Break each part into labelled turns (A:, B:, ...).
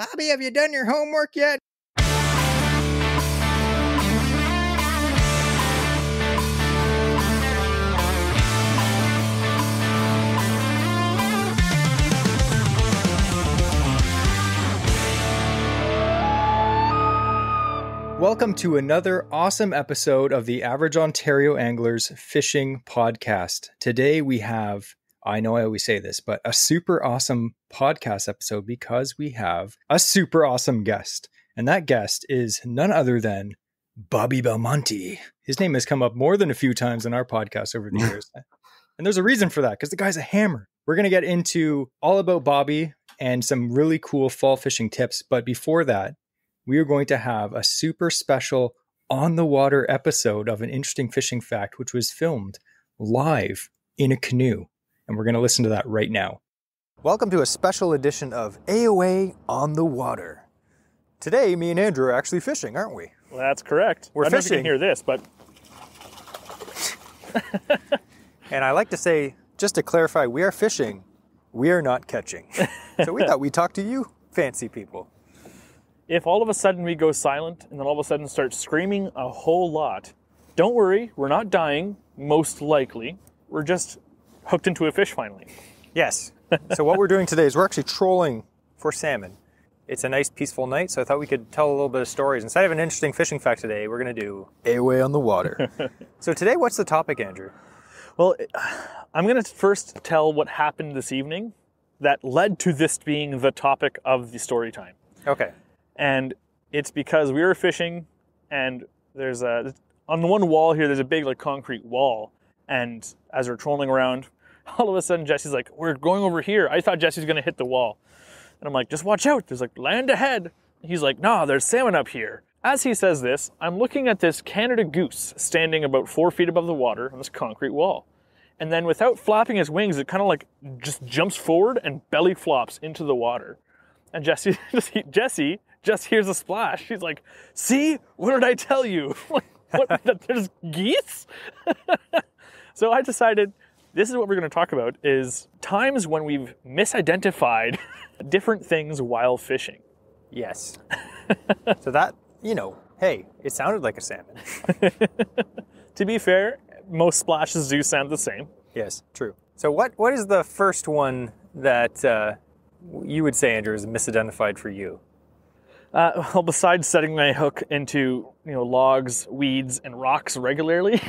A: Bobby, have you done your homework yet? Welcome to another awesome episode of the Average Ontario Anglers Fishing Podcast. Today we have, I know I always say this, but a super awesome podcast episode because we have a super awesome guest. And that guest is none other than Bobby Belmonte. His name has come up more than a few times in our podcast over the years. And there's a reason for that, because the guy's a hammer. We're going to get into all about Bobby and some really cool fall fishing tips. But before that, we are going to have a super special on-the-water episode of an interesting fishing fact, which was filmed live in a canoe. And we're going to listen to that right now. Welcome to a special edition of AOA on the Water. Today, me and Andrew are actually fishing, aren't we?
B: Well, that's correct.
A: We're
B: I don't know
A: fishing.
B: if you can hear this, but...
A: And I like to say, just to clarify, we are fishing. We are not catching. So we thought we'd talk to you fancy people.
B: If all of a sudden we go silent and then all of a sudden start screaming a whole lot, don't worry, we're not dying, most likely. We're just hooked into a fish finally.
A: Yes. So what we're doing today is we're actually trolling for salmon. It's a nice peaceful night, so I thought we could tell a little bit of stories. Instead of an interesting fishing fact today, we're going to do AOA on the water. So today, what's the topic, Andrew?
B: Well, I'm going to first tell what happened this evening that led to this being the topic of the story time.
A: Okay.
B: And it's because we were fishing and there's on the one wall here, there's a big concrete wall. And as we're trolling around, all of a sudden Jesse's like, we're going over here. I thought Jesse's going to hit the wall. And I'm like, just watch out. There's land ahead. He's like, nah, there's salmon up here. As he says this, I'm looking at this Canada goose standing about 4 feet above the water on this concrete wall. And then without flapping his wings, it kind of just jumps forward and belly flops into the water. And Jesse just hears a splash. She's like, see, what did I tell you? What, that there's geese? So I decided this is what we're going to talk about, is times when we've misidentified different things while fishing.
A: Yes. So that, hey, it sounded like a salmon.
B: To be fair, most splashes do sound the same.
A: Yes, true. So what is the first one that you would say, Andrew, is misidentified for you?
B: Well, besides setting my hook into, logs, weeds, and rocks regularly,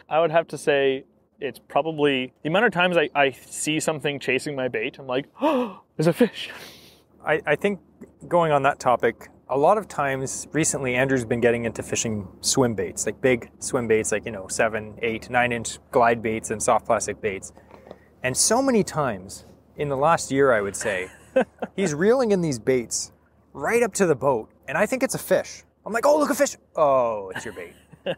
B: I would have to say it's probably the amount of times I see something chasing my bait. I'm like, oh, there's a fish.
A: I think going on that topic, a lot of times recently, Andrew's been getting into fishing swim baits, like big swim baits, 7, 8, 9-inch glide baits and soft plastic baits. And so many times in the last year, I would say, he's reeling in these baits right up to the boat, and I think it's a fish. I'm like, oh, look, a fish. Oh, it's your bait.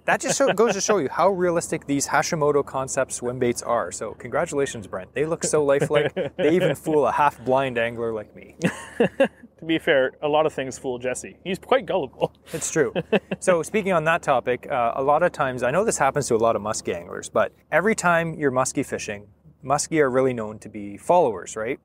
A: That just goes to show you how realistic these Hashimoto concept swim baits are. So congratulations, Brent. They look so lifelike. They even fool a half-blind angler like me.
B: To be fair, a lot of things fool Jesse. He's quite gullible.
A: It's true. So speaking on that topic, a lot of times, I know this happens to a lot of musky anglers, but every time you're musky fishing, musky are really known to be followers, right?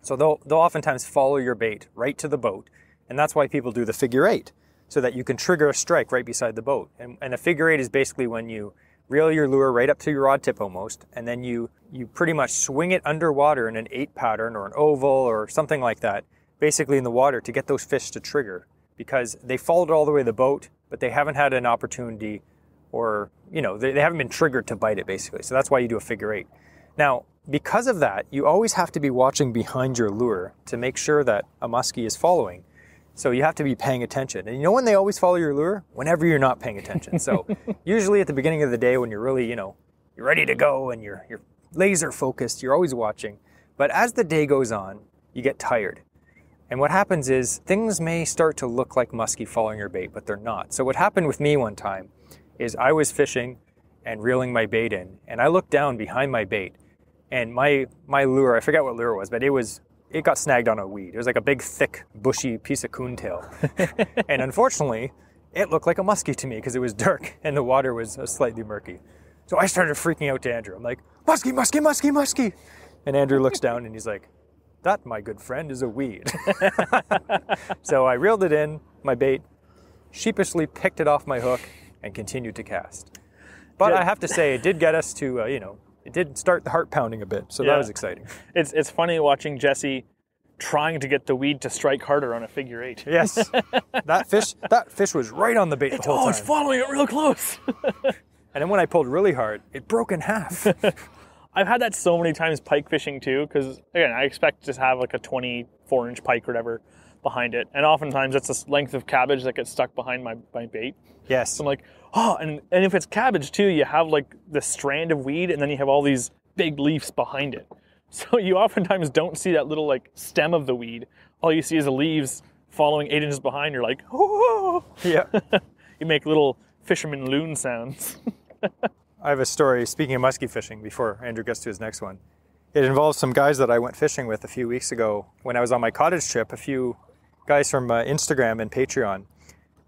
A: So they'll oftentimes follow your bait right to the boat, and that's why people do the figure 8, so that you can trigger a strike right beside the boat. And a figure 8 is basically when you reel your lure right up to your rod tip almost, and then you pretty much swing it underwater in an 8 pattern or an oval or something like that, basically in the water to get those fish to trigger, because they followed all the way to the boat, but they haven't had an opportunity or, they haven't been triggered to bite it basically. So that's why you do a figure 8. Now, because of that, you always have to be watching behind your lure to make sure that a muskie is following. So you have to be paying attention. And when they always follow your lure? Whenever you're not paying attention. So usually at the beginning of the day when you're really, you're ready to go and you're laser focused, you're always watching. But as the day goes on, you get tired. And what happens is things may start to look like muskie following your bait, but they're not. So what happened with me one time is I was fishing and reeling my bait in, and I looked down behind my bait, and my lure, I forget what lure it was, but it got snagged on a weed. It was like a big, thick, bushy piece of coontail. And unfortunately, it looked like a muskie to me because it was dark and the water was slightly murky. So I started freaking out to Andrew. I'm like, muskie, muskie, muskie, muskie. And Andrew looks down and he's like, That, my good friend, is a weed. So I reeled it in, my bait, sheepishly picked it off my hook, and continued to cast. But I have to say, it did get us to, it did start the heart pounding a bit, so that was exciting.
B: It's funny watching Jesse trying to get the weed to strike harder on a figure 8.
A: Yes, that fish was right on the bait the whole time.
B: It's following it real close.
A: And then when I pulled really hard, it broke in half.
B: I've had that so many times pike fishing too, because again, I expect to have like a 24-inch pike or whatever behind it, and oftentimes it's this length of cabbage that gets stuck behind my bait.
A: Yes.
B: So I'm like, oh, and if it's cabbage too, you have like the strand of weed, and then you have all these big leaves behind it. So you oftentimes don't see that little like stem of the weed. All you see is the leaves following 8 inches behind. You're like, oh.
A: Yeah.
B: You make little fisherman loon sounds.
A: I have a story, speaking of musky fishing, before Andrew gets to his next one. It involves some guys that I went fishing with a few weeks ago when I was on my cottage trip. A few guys from Instagram and Patreon,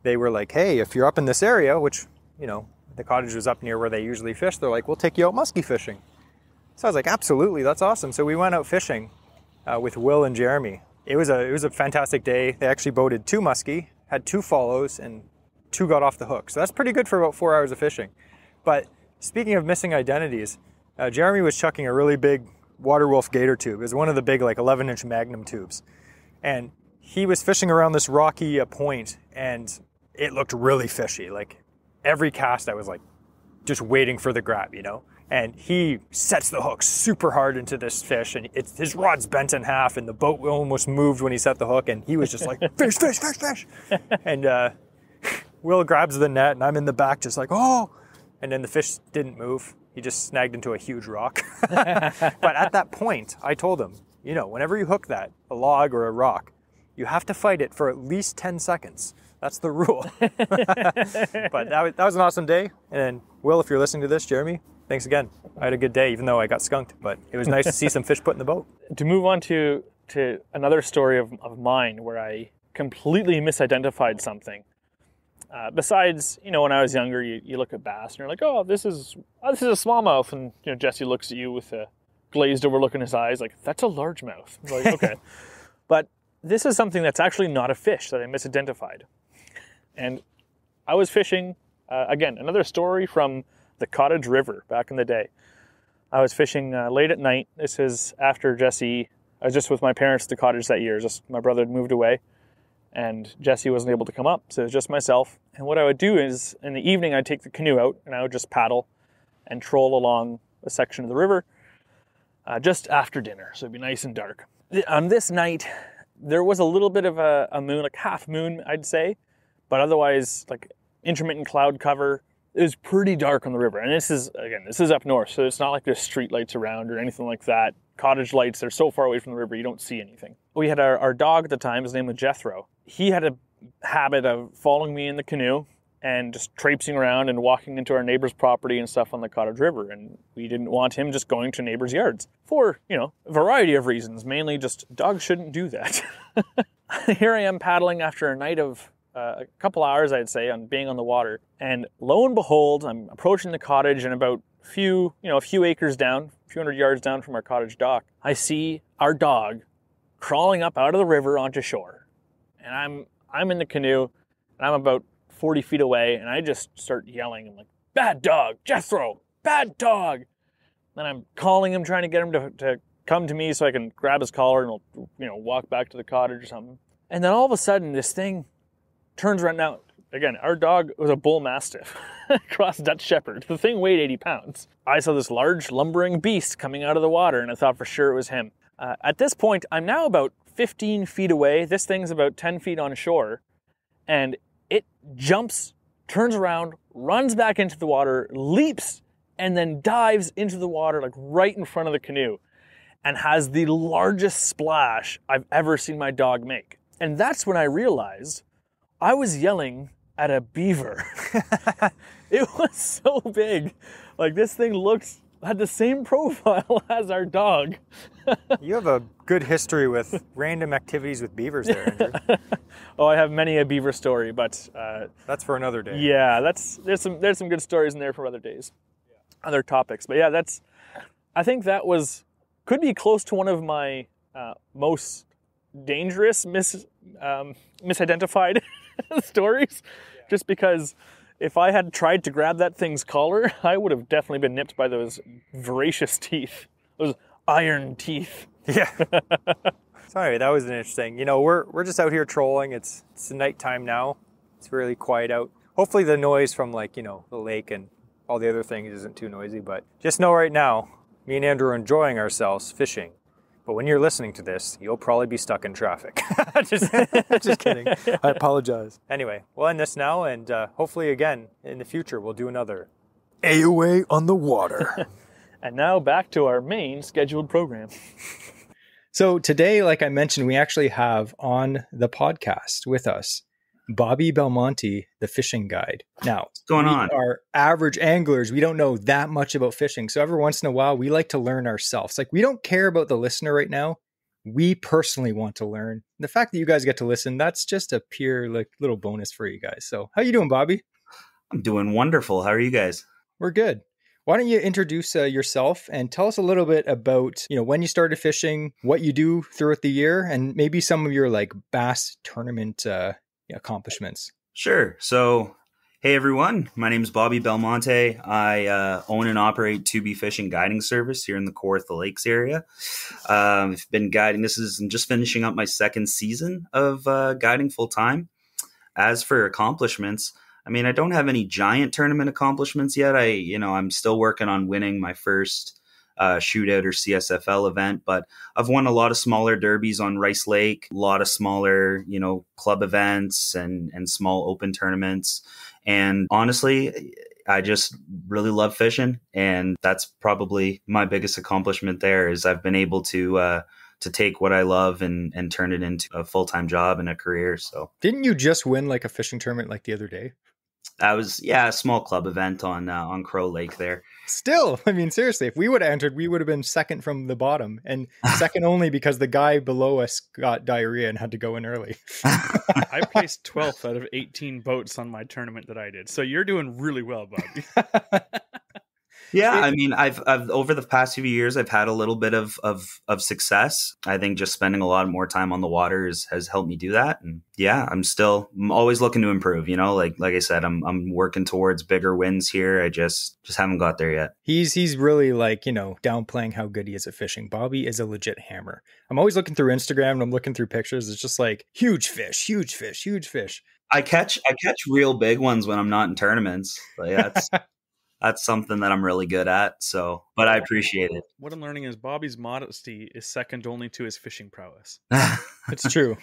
A: they were like, hey, if you're up in this area, which, the cottage was up near where they usually fish, they're like, we'll take you out musky fishing. So I was like, absolutely, that's awesome. So we went out fishing with Will and Jeremy. It was a fantastic day. They actually boated 2 musky, had 2 follows, and 2 got off the hook. So that's pretty good for about 4 hours of fishing. But speaking of missing identities, Jeremy was chucking a really big water wolf gator tube. It was one of the big, like 11-inch Magnum tubes. And he was fishing around this rocky point, and it looked really fishy. Like every cast I was like just waiting for the grab, And he sets the hook super hard into this fish, and his rod's bent in half, and the boat almost moved when he set the hook, and he was just like, fish, fish, fish, fish. And Will grabs the net, and I'm in the back just like, oh. And then the fish didn't move. He just snagged into a huge rock. But at that point, I told him, whenever you hook that, a log or a rock, you have to fight it for at least 10 seconds. That's the rule. But that was an awesome day. And Will, if you're listening to this, Jeremy, thanks again. I had a good day, even though I got skunked. But it was nice to see some fish put in the boat.
B: To move on to another story of mine where I completely misidentified something. Besides, when I was younger, you look at bass and you're like, oh, this is a smallmouth. And, Jesse looks at you with a glazed over look in his eyes like, that's a largemouth. I'm like, okay. But this is something that's actually not a fish that I misidentified. And I was fishing, again, another story from the Cottage River back in the day. I was fishing late at night. This is after Jesse, I was just with my parents at the cottage that year. Just my brother had moved away. And Jesse wasn't able to come up, so it was just myself. And what I would do is, in the evening, I'd take the canoe out, and I would just paddle and troll along a section of the river just after dinner, so it'd be nice and dark. On this night, there was a little bit of a moon, like half moon, I'd say, but otherwise, like intermittent cloud cover. It was pretty dark on the river. And this is up north, so it's not like there's street lights around or anything like that. Cottage lights, they're so far away from the river, you don't see anything. We had our dog at the time, his name was Jethro. He had a habit of following me in the canoe and just traipsing around and walking into our neighbor's property and stuff on the Cottage River. And we didn't want him just going to neighbors' yards for, a variety of reasons. Mainly just dogs shouldn't do that. Here I am paddling after a night of a couple hours, I'd say, on being on the water. And lo and behold, I'm approaching the cottage, and about a few acres down, a few hundred yards down from our cottage dock, I see our dog crawling up out of the river onto shore. And I'm in the canoe, and I'm about 40 feet away, and I just start yelling. I'm like, bad dog, Jethro, bad dog. Then I'm calling him, trying to get him to come to me so I can grab his collar and we'll, walk back to the cottage or something. And then all of a sudden, this thing turns around. Now, again, our dog was a bull mastiff, cross Dutch shepherd. The thing weighed 80 pounds. I saw this large lumbering beast coming out of the water, and I thought for sure it was him. At this point, I'm now about 15 feet away. This thing's about 10 feet on shore, and it jumps, turns around, runs back into the water, leaps, and then dives into the water like right in front of the canoe, and has the largest splash I've ever seen my dog make. And that's when I realized I was yelling at a beaver. It was so big. Like, this thing had the same profile as our dog.
A: You have a good history with random activities with beavers there, Andrew.
B: Oh, I have many a beaver story, but
A: that's for another day.
B: Yeah, there's some good stories in there for other days, other topics. But yeah, I think that could be close to one of my most dangerous misidentified stories, just because if I had tried to grab that thing's collar, I would have definitely been nipped by those voracious teeth, those iron teeth.
A: Yeah. Sorry, that was interesting. You know, we're just out here trolling. It's nighttime now. It's really quiet out. Hopefully the noise from like, you know, the lake and all the other things isn't too noisy, but just know right now, me and Andrew are enjoying ourselves fishing. But when you're listening to this, you'll probably be stuck in traffic. Just kidding. I apologize. Anyway, we'll end this now, and hopefully again, in the future, we'll do another AOA on the water.
B: And now back to our main scheduled program.
A: So today, like I mentioned, we actually have on the podcast with us Bobby Belmonte, the fishing guide. Now,
C: what's going on?
A: We are average anglers. We don't know that much about fishing. So every once in a while, we like to learn ourselves. Like, we don't care about the listener right now. We personally want to learn. The fact that you guys get to listen, that's just a pure like little bonus for you guys. So how you doing, Bobby?
C: I'm doing wonderful. How are you guys?
A: We're good. Why don't you introduce yourself and tell us a little bit about, you know, when you started fishing, what you do throughout the year, and maybe some of your like bass tournament accomplishments.
C: Sure. So, hey everyone, my name is Bobby Belmonte. I own and operate 2B Fishing Guiding Service here in the Kawartha Lakes area. I've been guiding. I'm just finishing up my second season of guiding full time. As for accomplishments, I mean, I don't have any giant tournament accomplishments yet. I'm still working on winning my first shootout or CSFL event, but I've won a lot of smaller derbies on Rice Lake, a lot of smaller, club events and small open tournaments. And honestly, I just really love fishing. And that's probably my biggest accomplishment there is I've been able to take what I love and turn it into a full-time job and a career. So
A: didn't you just win like a fishing tournament like the other day?
C: I was, a small club event on Crow Lake there.
A: Still, I mean, seriously, if we would have entered, we would have been second from the bottom, and second only because the guy below us got diarrhea and had to go in early.
D: I placed 12th out of 18 boats on my tournament that I did. So you're doing really well, Bobby.
C: Yeah, I mean, I've over the past few years, I've had a little bit of success. I think just spending a lot more time on the water has helped me do that. And yeah, I'm always looking to improve. Like I said, I'm working towards bigger wins here. I just haven't got there yet.
A: He's really like, downplaying how good he is at fishing. Bobby is a legit hammer. I'm always looking through Instagram and I'm looking through pictures. It's just like huge fish, huge fish, huge fish.
C: I catch real big ones when I'm not in tournaments. But yeah, that's something that I'm really good at. So, but I appreciate it.
D: What I'm learning is Bobby's modesty is second only to his fishing prowess.
A: It's true.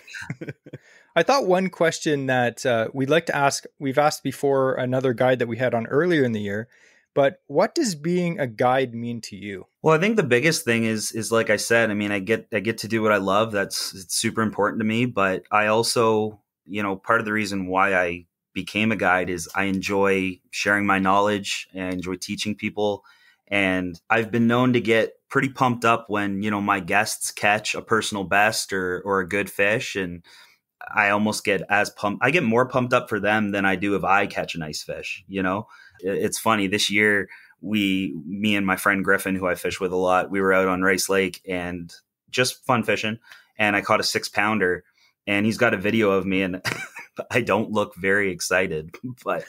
A: I thought one question that we'd like to ask, we've asked before another guide that we had on earlier in the year, but what does being a guide mean to you?
C: Well, I think the biggest thing is like I said, I mean, I get to do what I love. It's super important to me, but I also, part of the reason why I became a guide is I enjoy sharing my knowledge and I enjoy teaching people. And I've been known to get pretty pumped up when, my guests catch a personal best or a good fish. And I almost get I get more pumped up for them than I do if I catch a nice fish. It's funny this year, me and my friend Griffin, who I fish with a lot, we were out on Rice Lake and just fun fishing. And I caught a 6-pounder and he's got a video of me and I don't look very excited, but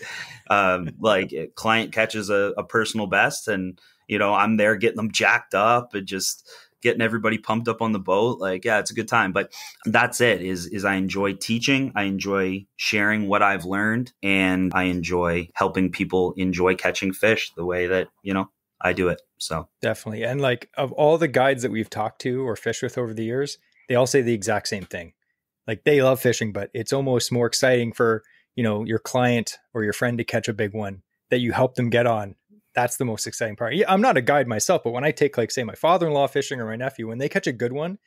C: like a client catches a personal best and, I'm there getting them jacked up and just getting everybody pumped up on the boat. Like, yeah, it's a good time, but that's it is I enjoy teaching. I enjoy sharing what I've learned and I enjoy helping people enjoy catching fish the way that, I do it. So
A: definitely. And like of all the guides that we've talked to or fished with over the years, they all say the exact same thing. Like they love fishing, but it's almost more exciting for, your client or your friend to catch a big one that you help them get on. That's the most exciting part. Yeah, I'm not a guide myself, but when I take like say my father-in-law fishing or my nephew, when they catch a good one,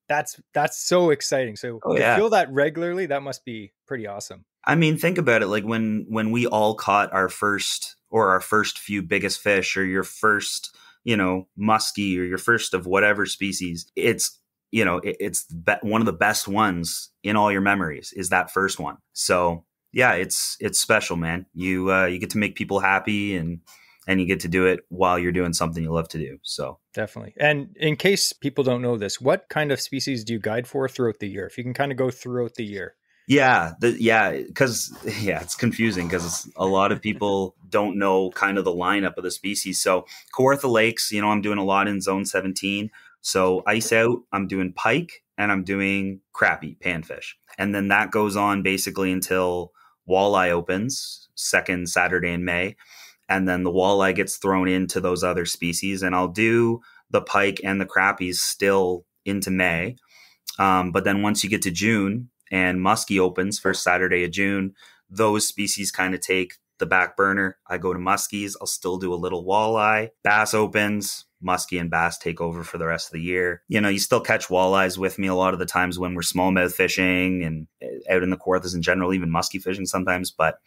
A: that's so exciting. So to feel that regularly, that must be pretty awesome.
C: I mean, think about it. Like when we all caught our first few biggest fish or your first, musky or your first of whatever species, it's one of the best ones in all your memories is that first one. So yeah, it's special, man. You get to make people happy and and you get to do it while you're doing something you love to do. So
A: Definitely. And in case people don't know this, what kind of species do you guide for throughout the year? If you can kind of go throughout the year.
C: Because it's confusing because a lot of people don't know kind of the lineup of the species. So Kawartha Lakes, I'm doing a lot in zone 17. So ice out, I'm doing pike and I'm doing crappie panfish. And then that goes on basically until walleye opens, second Saturday in May. And then the walleye gets thrown into those other species. And I'll do the pike and the crappies still into May. But then once you get to June and musky opens first Saturday of June, those species kind of take the back burner. I go to muskies. I'll still do a little walleye. Bass opens. Musky and bass take over for the rest of the year. You still catch walleyes with me a lot of the times when we're smallmouth fishing and out in the Kawarthas in general, even musky fishing sometimes. But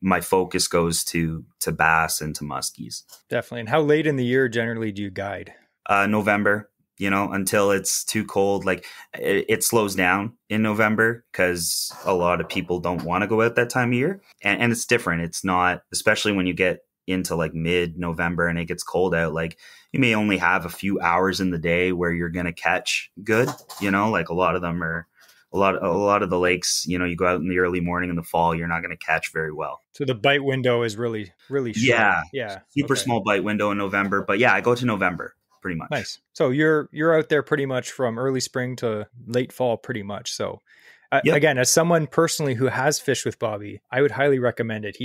C: my focus goes to bass and to muskies.
A: Definitely. And how late in the year generally do you guide?
C: November, until it's too cold. Like it slows down in November because a lot of people don't want to go out that time of year. And it's different. It's not, especially when you get into like mid-November and it gets cold out, like you may only have a few hours in the day where you're going to catch good, like a lot of them are a lot of the lakes, you go out in the early morning in the fall, you're not going to catch very well.
A: So the bite window is really, really short. Yeah.
C: Super small bite window in November, but I go to November pretty much.
A: Nice. So you're out there pretty much from early spring to late fall pretty much. So again, as someone personally who has fished with Bobby, I would highly recommend it.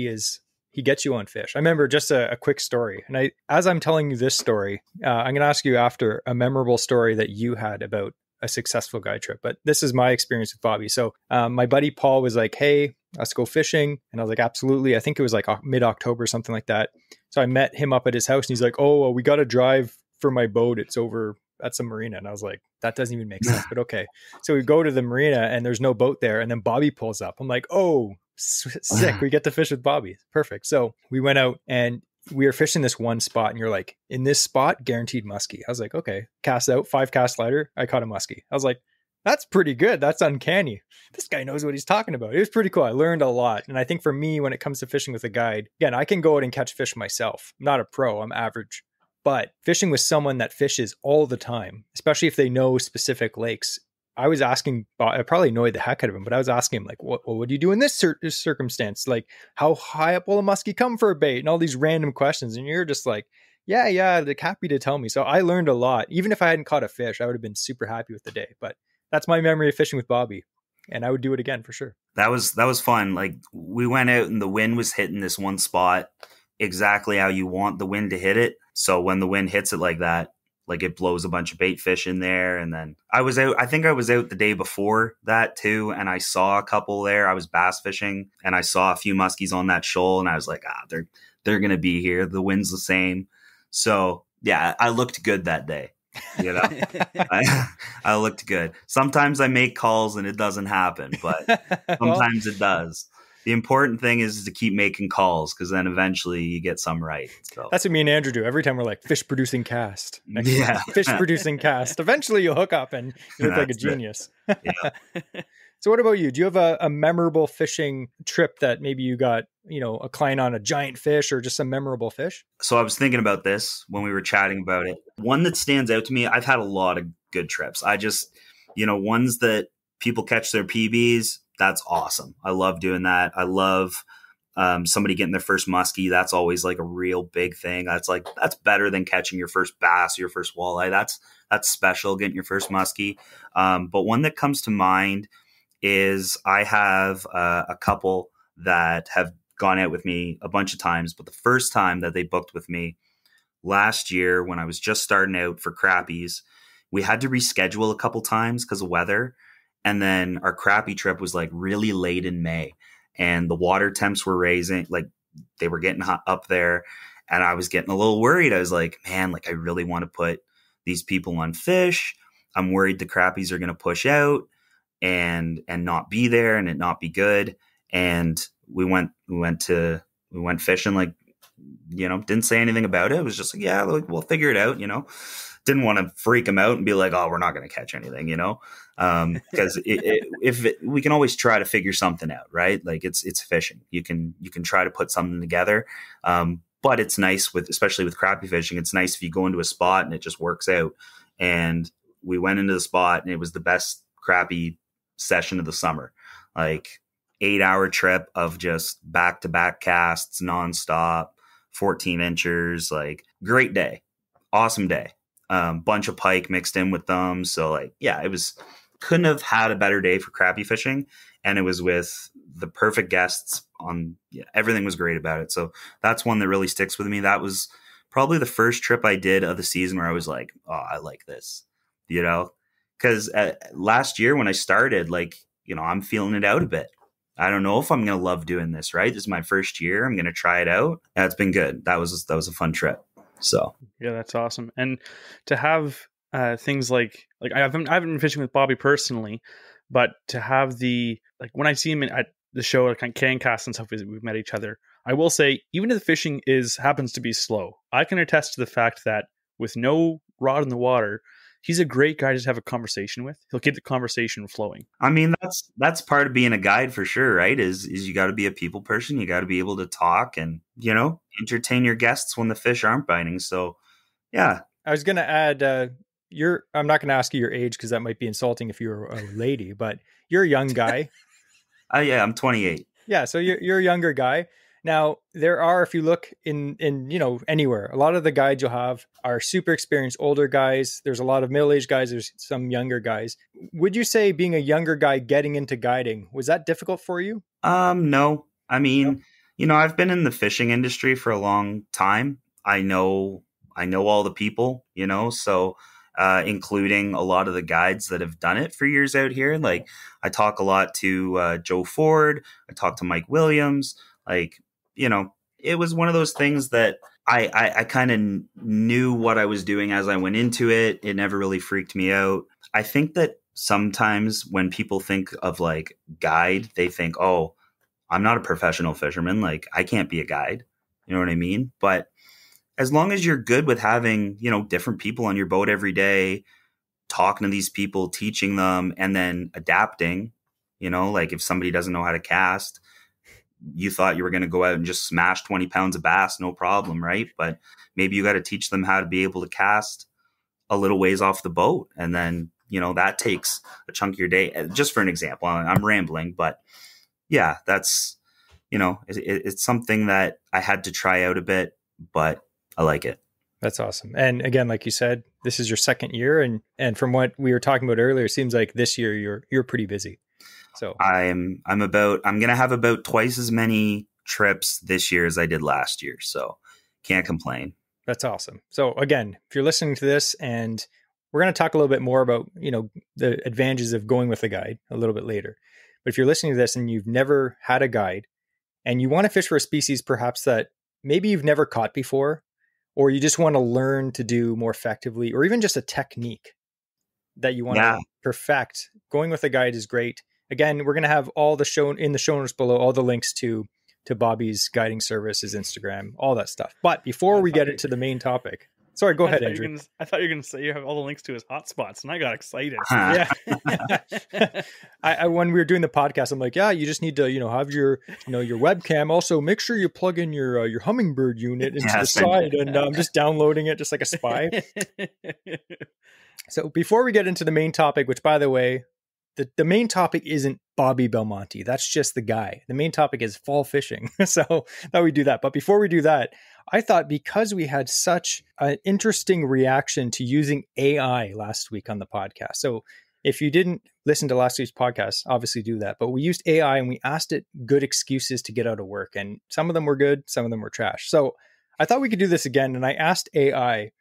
A: He gets you on fish. I remember just a quick story. And as I'm telling you this story, I'm going to ask you after a memorable story that you had about a successful guide trip. But this is my experience with Bobby. So my buddy Paul was like, hey, let's go fishing. And I was like, absolutely. I think it was like mid-October, something like that. So I met him up at his house and he's like, oh, well, we got to drive for my boat. It's over at some marina. And I was like, that doesn't even make sense, but okay. So we go to the marina and there's no boat there. And then Bobby pulls up. I'm like, oh, sick. We get to fish with Bobby. Perfect. So we went out and we were fishing this one spot and you're like, in this spot, guaranteed musky. I was like, okay, cast out, 5 casts later, I caught a musky. I was like, that's pretty good. That's uncanny. This guy knows what he's talking about. It was pretty cool. I learned a lot. And I think for me, when it comes to fishing with a guide, again, I can go out and catch fish myself. I'm not a pro, I'm average. But fishing with someone that fishes all the time, especially if they know specific lakes, I was asking, I probably annoyed the heck out of him, but I was asking him like, what would you do in this circumstance? Like, how high up will a muskie come for a bait? And all these random questions. And you're just like, yeah, they're happy to tell me. So I learned a lot. Even if I hadn't caught a fish, I would have been super happy with the day. But that's my memory of fishing with Bobby. And I would do it again for sure.
C: That was fun. Like we went out and the wind was hitting this one spot exactly how you want the wind to hit it. So when the wind hits it like that, like it blows a bunch of bait fish in there. And then I think I was out the day before that too. And I saw a couple there. I was bass fishing and I saw a few muskies on that shoal. And I was like, they're going to be here. The wind's the same. So yeah, I looked good that day. I looked good. Sometimes I make calls and it doesn't happen, but sometimes it does. The important thing is to keep making calls because then eventually you get some right. So
A: that's what me and Andrew do every time we're like fish producing cast. Fish producing cast. Eventually you'll hook up and you look like a genius.
C: Yeah.
A: So what about you? Do you have a memorable fishing trip that maybe you got, a client on a giant fish or just a memorable fish?
C: So I was thinking about this when we were chatting about it. One that stands out to me, I've had a lot of good trips. I just, ones that people catch their PBs, that's awesome. I love doing that. I love somebody getting their first muskie. That's always like a real big thing. That's better than catching your first bass, your first walleye. That's special, getting your first muskie. But one that comes to mind is I have a couple that have gone out with me a bunch of times, but the first time that they booked with me last year when I was just starting out for crappies, we had to reschedule a couple times because of weather. And then our crappie trip was like really late in May and the water temps were raising, like they were getting hot up there. And I was getting a little worried. I was like, man, like I really want to put these people on fish. I'm worried the crappies are going to push out and not be there and it not be good. And we went fishing, like, didn't say anything about it. It was just like, yeah, like, we'll figure it out, Didn't want to freak them out and be like, oh, we're not going to catch anything, because we can always try to figure something out, right? Like it's fishing. You can try to put something together. But it's nice especially with crappie fishing. It's nice if you go into a spot and it just works out. And we went into the spot and it was the best crappie session of the summer. Like 8-hour trip of just back-to-back casts nonstop, 14 inchers, like great day, awesome day. Bunch of pike mixed in with them. So like, yeah, couldn't have had a better day for crappie fishing. And it was with the perfect guests everything was great about it. So that's one that really sticks with me. That was probably the first trip I did of the season where I was like, oh, I like this, because last year when I started, like, I'm feeling it out a bit. I don't know if I'm going to love doing this, right? This is my first year. I'm going to try it out. Yeah, it's been good. That was a fun trip. So
D: yeah, that's awesome. And to have things like I haven't been fishing with Bobby personally, but to have when I see him at the show, like on Can Cast and stuff, we've met each other. I will say, even if the fishing happens to be slow, I can attest to the fact that with no rod in the water, he's a great guy to have a conversation with. He'll keep the conversation flowing.
C: I mean, that's part of being a guide for sure, right? Is you got to be a people person. You got to be able to talk and, entertain your guests when the fish aren't biting. So, yeah.
A: I was going to add, I'm not going to ask you your age because that might be insulting if you're a lady, but you're a young guy.
C: Yeah, I'm 28.
A: Yeah, so you're a younger guy. Now, there are, if you look in anywhere, a lot of the guides you'll have are super experienced older guys. There's a lot of middle-aged guys. There's some younger guys. Would you say being a younger guy getting into guiding, was that difficult for you?
C: No. I mean, I've been in the fishing industry for a long time. I know all the people, so including a lot of the guides that have done it for years out here. Like I talk a lot to Joe Ford. I talk to Mike Williams. Like, it was one of those things that I kind of knew what I was doing as I went into it. It never really freaked me out. I think that sometimes when people think of like guide, they think, oh, I'm not a professional fisherman. Like I can't be a guide. You know what I mean? But as long as you're good with having, different people on your boat every day, talking to these people, teaching them, and then adapting, like if somebody doesn't know how to cast, you thought you were going to go out and just smash 20 pounds of bass, no problem, right? But maybe you got to teach them how to be able to cast a little ways off the boat. And then, that takes a chunk of your day. Just for an example, I'm rambling, but yeah, that's, it's something that I had to try out a bit, but I like it.
A: That's awesome. And again, like you said, this is your second year. And from what we were talking about earlier, it seems like this year you're pretty busy. So
C: I'm going to have about twice as many trips this year as I did last year. So can't complain.
A: That's awesome. So again, if you're listening to this, and we're going to talk a little bit more about, the advantages of going with a guide a little bit later. But if you're listening to this and you've never had a guide and you want to fish for a species perhaps that maybe you've never caught before, or you just want to learn to do more effectively, or even just a technique that you want to perfect, going with a guide is great. Again, we're going to have all the show notes below, all the links to Bobby's guiding service, his Instagram, all that stuff. But before we get into the main topic, sorry, go ahead, Andrew.
D: I thought you were going to say you have all the links to his hotspots, and I got excited.
A: Yeah. I when we were doing the podcast, I'm like, yeah, you just need to, have your webcam. Also, make sure you plug in your Hummingbird unit into the side, and I'm just downloading it just like a spy. So before we get into the main topic, which by the way, the main topic isn't Bobby Belmonte. That's just the guy. The main topic is fall fishing. So thought we'd do that. But before we do that, I thought because we had such an interesting reaction to using AI last week on the podcast. So if you didn't listen to last week's podcast, obviously do that. But we used AI and we asked it good excuses to get out of work. And some of them were good, some of them were trash. So I thought we could do this again. And I asked AI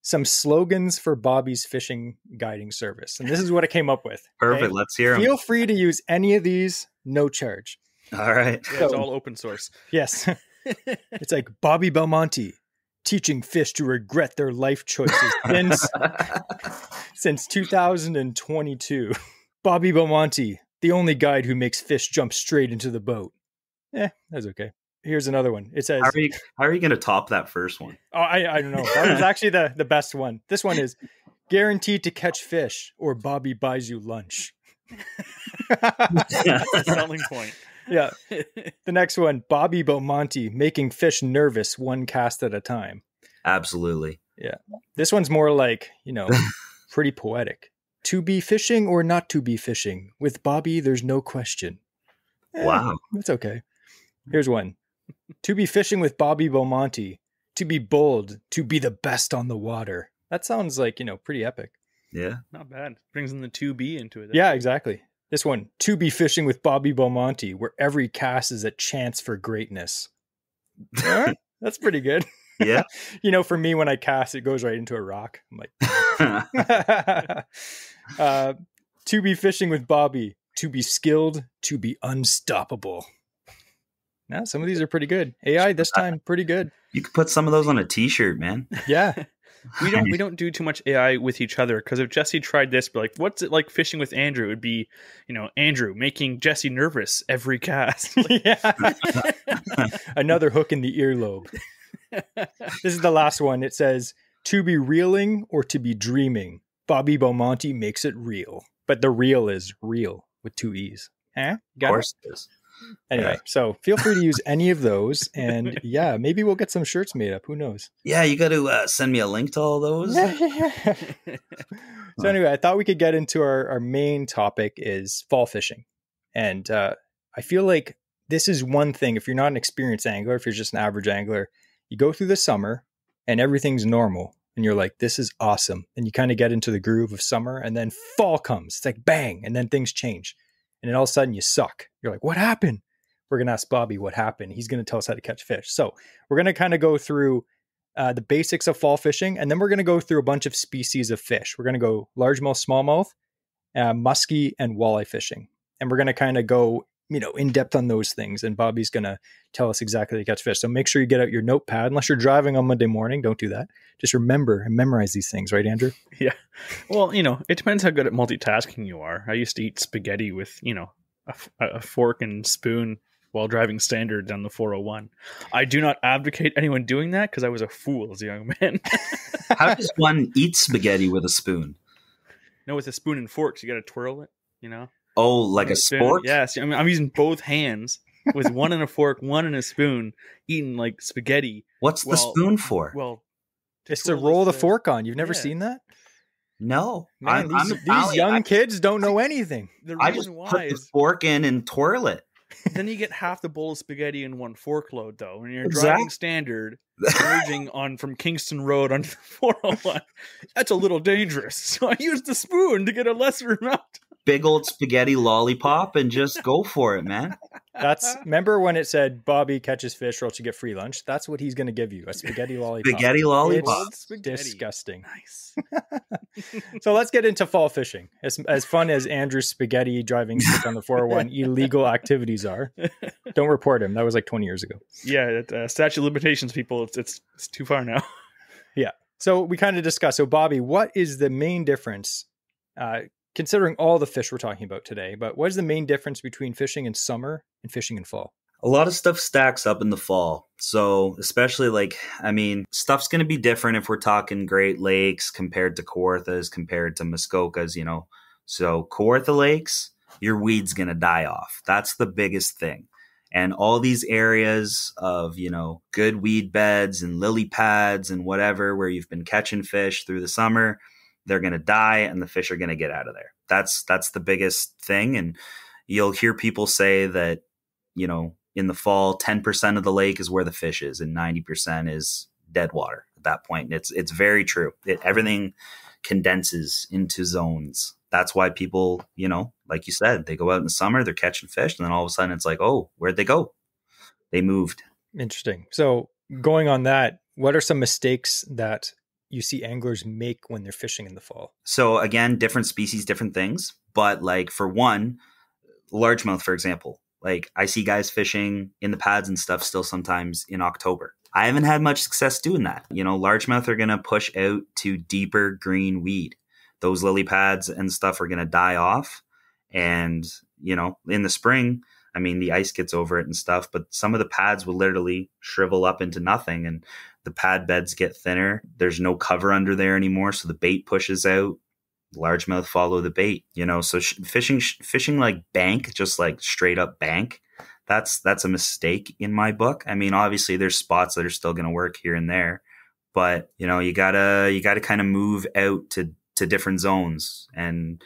A: some slogans for Bobby's fishing guiding service. And this is what I came up with.
C: Perfect.
A: Okay?
C: Let's hear them.
A: Feel free to use any of these, no charge.
C: All right.
D: Yeah, it's all open source.
A: Yes. It's like Bobby Belmonte, teaching fish to regret their life choices since 2022. Bobby Belmonte, the only guide who makes fish jump straight into the boat. That's okay. Here's another one. It says,
C: how are you going to top that first one?
A: Oh, I don't know. That was actually the best one. This one is guaranteed to catch fish or Bobby buys you lunch.
D: That's a selling point.
A: Yeah. The next one, Bobby Belmonte, making fish nervous one cast at a time.
C: Absolutely.
A: Yeah. This one's more like, pretty poetic. To be fishing or not to be fishing? With Bobby, there's no question.
C: Wow.
A: That's okay. Here's one. To be fishing with Bobby Belmonte. To be bold. To be the best on the water. That sounds like, pretty epic.
C: Yeah.
D: Not bad. Brings in the 2B into it.
A: Yeah, exactly. This one. To be fishing with Bobby Belmonte, where every cast is a chance for greatness. Yeah, that's pretty good.
C: Yeah.
A: For me, when I cast, it goes right into a rock. I'm like, to be fishing with Bobby, to be skilled, to be unstoppable. Now, some of these are pretty good. AI this time, pretty good.
C: You could put some of those on a t-shirt, man.
A: Yeah.
D: We don't do too much AI with each other, because if Jesse tried this, be like, what's it like fishing with Andrew? It would be, Andrew making Jesse nervous every cast.
A: Yeah. Another hook in the earlobe. This is the last one. It says, to be reeling or to be dreaming. Bobby Belmonte makes it real. But the real is real with 2 E's. Huh?
C: Of course it is.
A: Anyway, So feel free to use any of those. And yeah, maybe we'll get some shirts made up. Who knows?
C: Yeah, you got to send me a link to all those.
A: So anyway, I thought we could get into our main topic is fall fishing. And I feel like this is one thing, if you're not an experienced angler, if you're just an average angler, you go through the summer and everything's normal. And you're like, this is awesome. And you kind of get into the groove of summer, and then fall comes. It's like bang, and then things change. And then all of a sudden you suck. You're like, what happened? We're going to ask Bobby what happened. He's going to tell us how to catch fish. So we're going to kind of go through the basics of fall fishing, and then we're going to go through a bunch of species of fish. We're going to go largemouth, smallmouth, musky, and walleye fishing. And we're going to kind of go, in depth on those things. And Bobby's going to tell us exactly how to catch fish. So make sure you get out your notepad. Unless you're driving on Monday morning, don't do that. Just remember and memorize these things, right, Andrew?
D: Yeah. Well, it depends how good at multitasking you are. I used to eat spaghetti with, a fork and spoon while driving standard down the 401. I do not advocate anyone doing that, because I was a fool as a young man.
C: How does one eat spaghetti with a spoon?
D: No, with a spoon and forks, you got to twirl it,
C: Oh, like a spork?
D: Yes. I mean, I'm using both hands with one in a fork, one in a spoon, eating like spaghetti.
C: What's the spoon for?
D: Well,
A: it's to roll the fork on. You've never seen that?
C: No.
A: Man, these young kids don't know anything.
D: The
C: I just
D: reason
C: put
D: why
C: the
D: is
C: fork in and twirl it.
D: then you get half the bowl of spaghetti in one fork load, though. When you're
C: Exactly.
D: driving standard, merging on from Kingston Road onto the 401, that's a little dangerous. So I used the spoon to get a lesser amount.
C: Big old spaghetti lollipop and just go for it, man.
A: Remember when it said Bobby catches fish or else you get free lunch? That's what he's going to give you, a spaghetti lollipop.
C: Spaghetti lollipop.
A: It's disgusting.
D: Nice.
A: So let's get into fall fishing. As fun as Andrew's spaghetti driving stick on the 401 illegal activities are, don't report him. That was like 20 years ago.
D: Yeah, statute of limitations, people. It's too far now.
A: Yeah. So we kind of discussed. So Bobby, what is the main difference, considering all the fish we're talking about today, but what is the main difference between fishing in summer and fishing in fall?
C: A lot of stuff stacks up in the fall. So especially stuff's going to be different if we're talking Great Lakes compared to Kawarthas, compared to Muskokas, So Kawartha Lakes, your weed's going to die off. That's the biggest thing. And all these areas of, good weed beds and lily pads and whatever, where you've been catching fish through the summer, they're going to die and the fish are going to get out of there. That's the biggest thing. And you'll hear people say that, in the fall, 10% of the lake is where the fish is and 90% is dead water at that point. And it's very true. Everything condenses into zones. That's why people, like you said, they go out in the summer, they're catching fish, and then all of a sudden it's like, oh, where'd they go? They moved.
A: Interesting. So going on that, what are some mistakes that you see anglers make when they're fishing in the fall?
C: So again, different species, different things. But for one, largemouth, for example, I see guys fishing in the pads and stuff still sometimes in October. I haven't had much success doing that. Largemouth are going to push out to deeper green weed. Those lily pads and stuff are going to die off. And, in the spring, the ice gets over it and stuff, but some of the pads will literally shrivel up into nothing and the pad beds get thinner. There's no cover under there anymore. So the bait pushes out. Largemouth follow the bait, so fishing like bank, just like straight up bank, that's a mistake in my book. I mean, obviously there's spots that are still going to work here and there, but you know, you gotta kind of move out to different zones, and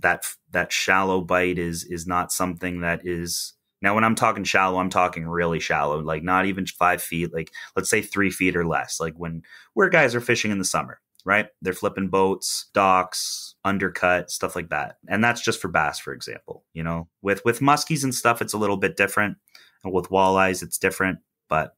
C: that shallow bite is not something that is. Now, when I'm talking shallow, I'm talking really shallow, like not even 5 feet, like let's say 3 feet or less, like where guys are fishing in the summer, right? They're flipping boats, docks, undercut, stuff like that. And that's just for bass, for example. You know, with muskies and stuff, it's a little bit different. And with walleyes, it's different. But,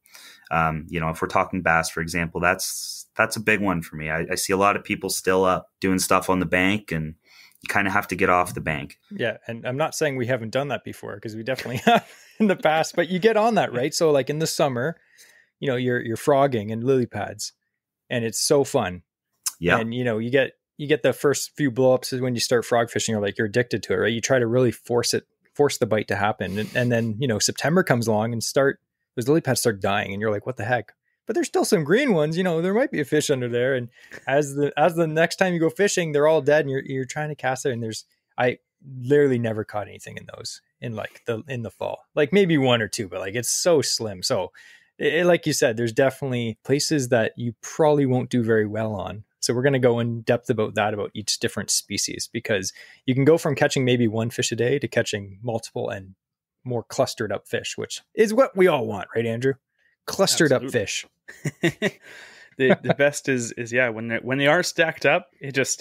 C: you know, if we're talking bass, for example, that's a big one for me. I see a lot of people still up doing stuff on the bank, and you kind of have to get off the bank.
A: Yeah. And I'm not saying we haven't done that before, because we definitely have in the past, but you get on that, right? So like in the summer, you know, you're frogging and lily pads, and it's so fun. Yeah. And you know, you get the first few blowups is when you start frog fishing, you're addicted to it, right? You try to really force the bite to happen. And then, you know, September comes along and those lily pads start dying, and you're like, what the heck? But there's still some green ones, you know, there might be a fish under there. And as the next time you go fishing, they're all dead, and you're trying to cast it. And I literally never caught anything in those in the fall, like maybe one or two, but like it's so slim. So like you said, there's definitely places that you probably won't do very well on. So we're going to go in depth about each different species, because you can go from catching maybe one fish a day to catching multiple and more clustered up fish, which is what we all want, right, Andrew? Clustered Absolutely. Up fish.
D: The best is yeah, when they are stacked up,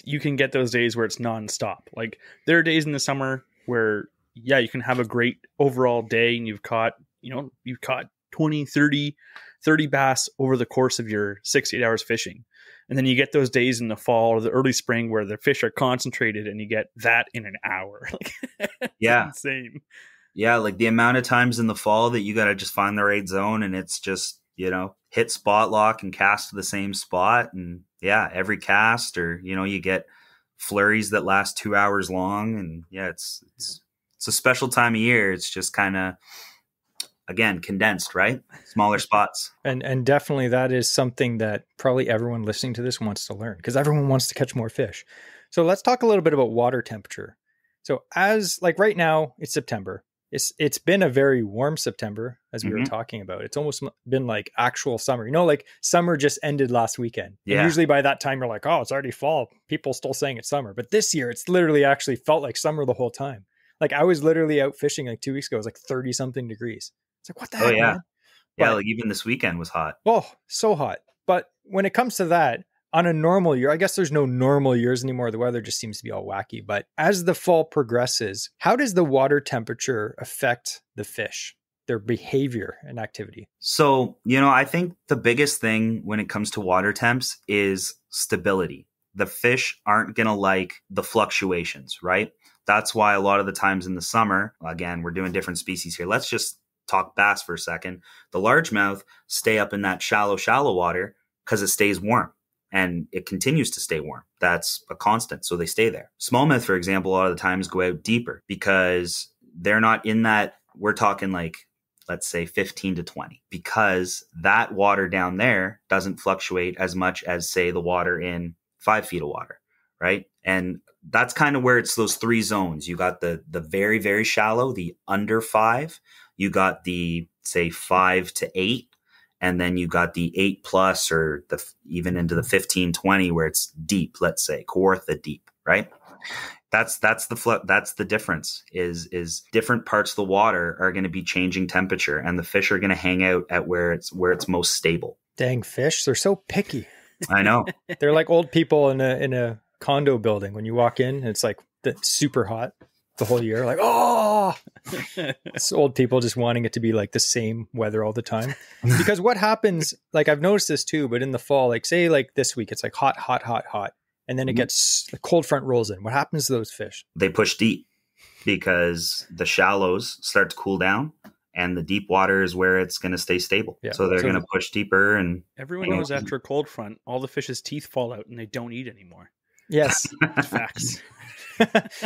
D: you can get those days where it's nonstop. Like there are days in the summer where you can have a great overall day, and you've caught 20, 30 bass over the course of your 6-8 hours fishing. And then you get those days in the fall or the early spring where the fish are concentrated, and you get that in an hour.
C: Yeah.
D: Insane.
C: Yeah. Like the amount of times in the fall that you got to just find the right zone, and it's just, you know, hit spot lock and cast to the same spot. And yeah, every cast, or, you know, you get flurries that last 2 hours long. And yeah, it's a special time of year. It's just kind of, again, condensed, right? Smaller spots.
A: And definitely that is something that probably everyone listening to this wants to learn, because everyone wants to catch more fish. So let's talk a little bit about water temperature. So as like right now, it's September. It's been a very warm September, as we were talking about. It's almost been like actual summer. You know, like summer just ended last weekend. Yeah. And usually by that time you're like, oh, it's already fall. People still saying it's summer. But this year it's literally actually felt like summer the whole time. Like I was literally out fishing like 2 weeks ago. It was like 30 something degrees. It's like, what the heck,
C: yeah.
A: man?
C: Yeah, like even this weekend was hot.
A: Oh, so hot. But when it comes to that, on a normal year, I guess there's no normal years anymore. The weather just seems to be all wacky. But as the fall progresses, how does the water temperature affect the fish, their behavior and activity?
C: So, you know, I think the biggest thing when it comes to water temps is stability. The fish aren't going to like the fluctuations, right? That's why a lot of the times in the summer, again, we're doing different species here. Let's just talk bass for a second. The largemouth stay up in that shallow water because it stays warm. And it continues to stay warm. That's a constant. So they stay there. Smallmouth, for example, a lot of the times go out deeper because they're not in that. We're talking like, let's say 15 to 20, because that water down there doesn't fluctuate as much as, say, the water in 5 feet of water, right? And that's kind of where it's those three zones. You got the very, very shallow, the under 5. You got the, say, 5 to 8. And then you got the 8+ or even into the 15, 20 where it's deep, let's say Kawartha deep, right? That's the difference is different parts of the water are going to be changing temperature, and the fish are going to hang out at where it's most stable.
A: Dang fish. They're so picky.
C: I know.
A: They're like old people in a condo building. When you walk in, it's like it's super hot the whole year. Like, oh, it's old people just wanting it to be like the same weather all the time. Because what happens, like I've noticed this too, but in the fall, like say like this week, it's like hot. And then it gets, the cold front rolls in. What happens to those fish?
C: They push deep because the shallows start to cool down, and the deep water is where it's going to stay stable. Yeah. So they're going to push deeper. And
D: everyone knows after a cold front, all the fish's teeth fall out and they don't eat anymore.
A: Yes.
D: Facts.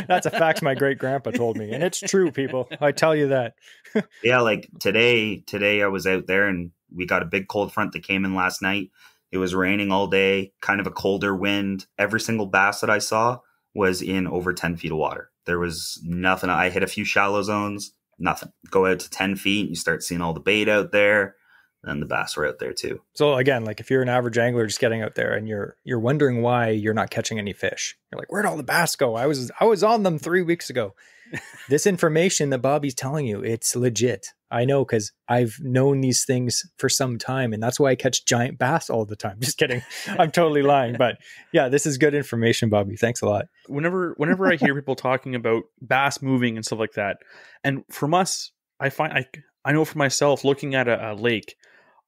A: That's a fact my great grandpa told me. And it's true, people. I tell you that.
C: Yeah. Like today I was out there and we got a big cold front that came in last night. It was raining all day, kind of a colder wind. Every single bass that I saw was in over 10 feet of water. There was nothing. I hit a few shallow zones, nothing. Go out to 10 feet and you start seeing all the bait out there. Then the bass were out there too.
A: So again, like if you're an average angler just getting out there and you're wondering why you're not catching any fish, you're like, where'd all the bass go? I was on them 3 weeks ago. This information that Bobby's telling you, it's legit. I know, because I've known these things for some time, and that's why I catch giant bass all the time. Just kidding. I'm totally lying. But yeah, this is good information, Bobby. Thanks a lot.
D: Whenever I hear people talking about bass moving and stuff like that, and from us, I know for myself, looking at a lake,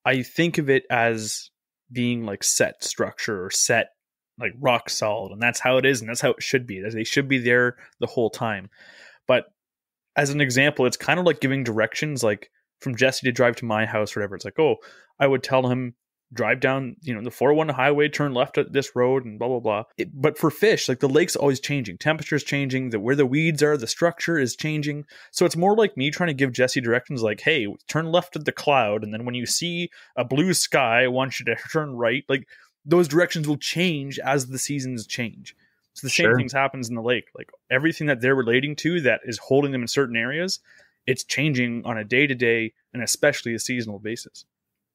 D: I think of it as being like set structure or set like rock solid, and that's how it is, and that's how it should be. They should be there the whole time. But as an example, it's kind of like giving directions, like from Jesse to drive to my house or whatever. It's like, oh, I would tell him, drive down, the 401 highway, turn left at this road and blah, blah, blah. But for fish, like the lake's always changing. Temperature's changing. Where the weeds are, the structure is changing. So it's more like me trying to give Jesse directions like, hey, turn left at the cloud. And then when you see a blue sky, I want you to turn right. Like those directions will change as the seasons change. So the same things happens in the lake. Like everything that they're relating to that is holding them in certain areas, it's changing on a day-to-day and especially a seasonal basis.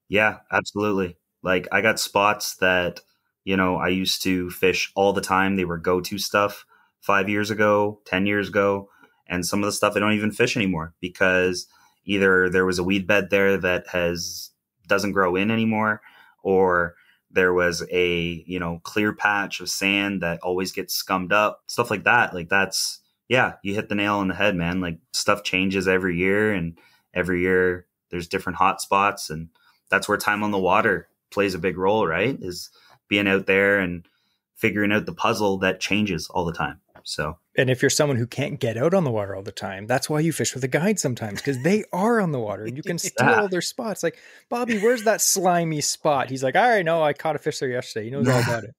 C: Yeah, absolutely. Like I got spots that, I used to fish all the time. They were go-to stuff 5 years ago, 10 years ago. And some of the stuff I don't even fish anymore because either there was a weed bed there that doesn't grow in anymore, or there was a, clear patch of sand that always gets scummed up, stuff like that. Like that's, yeah, you hit the nail on the head, man. Like stuff changes every year, and every year there's different hot spots, and that's where time on the water plays a big role, right? Is being out there and figuring out the puzzle that changes all the time. So,
A: and if you're someone who can't get out on the water all the time, that's why you fish with a guide sometimes, because they are on the water and you can steal all their spots. Like, Bobby, where's that slimy spot? He's like, all right, no, I caught a fish there yesterday. He knows all about it.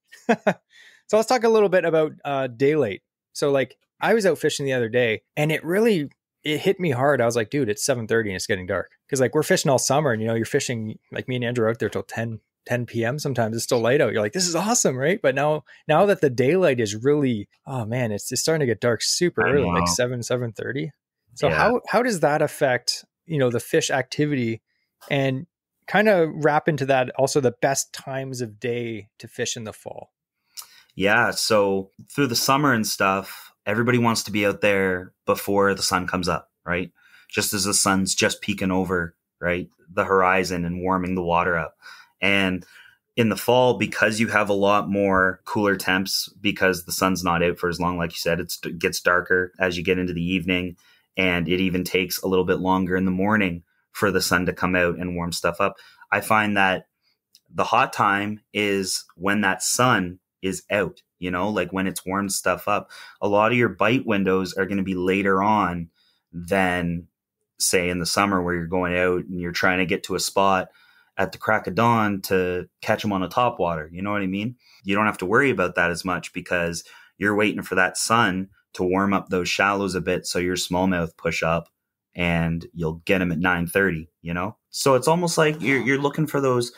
A: So let's talk a little bit about daylight. So like I was out fishing the other day and it hit me hard. I was like, dude, it's 7:30 and it's getting dark. Cause like we're fishing all summer and you're fishing, like me and Andrew are out there till 10 p.m. sometimes. It's still light out. You're like, this is awesome, right? But now that the daylight is really, oh man, it's starting to get dark super early, like 7:30. So how does that affect, the fish activity, and kind of wrap into that also the best times of day to fish in the fall?
C: Yeah. So through the summer and stuff, everybody wants to be out there before the sun comes up, right? Just as the sun's just peeking over, right, the horizon and warming the water up. And in the fall, because you have a lot more cooler temps, because the sun's not out for as long, like you said, it gets darker as you get into the evening, and it even takes a little bit longer in the morning for the sun to come out and warm stuff up. I find that the hot time is when that sun is out, like when it's warmed stuff up. A lot of your bite windows are going to be later on than, say, in the summer where you're going out and you're trying to get to a spot at the crack of dawn to catch them on the top water. You know what I mean? You don't have to worry about that as much because you're waiting for that sun to warm up those shallows a bit so your smallmouth push up and you'll get them at 9:30, So it's almost like you're looking for those.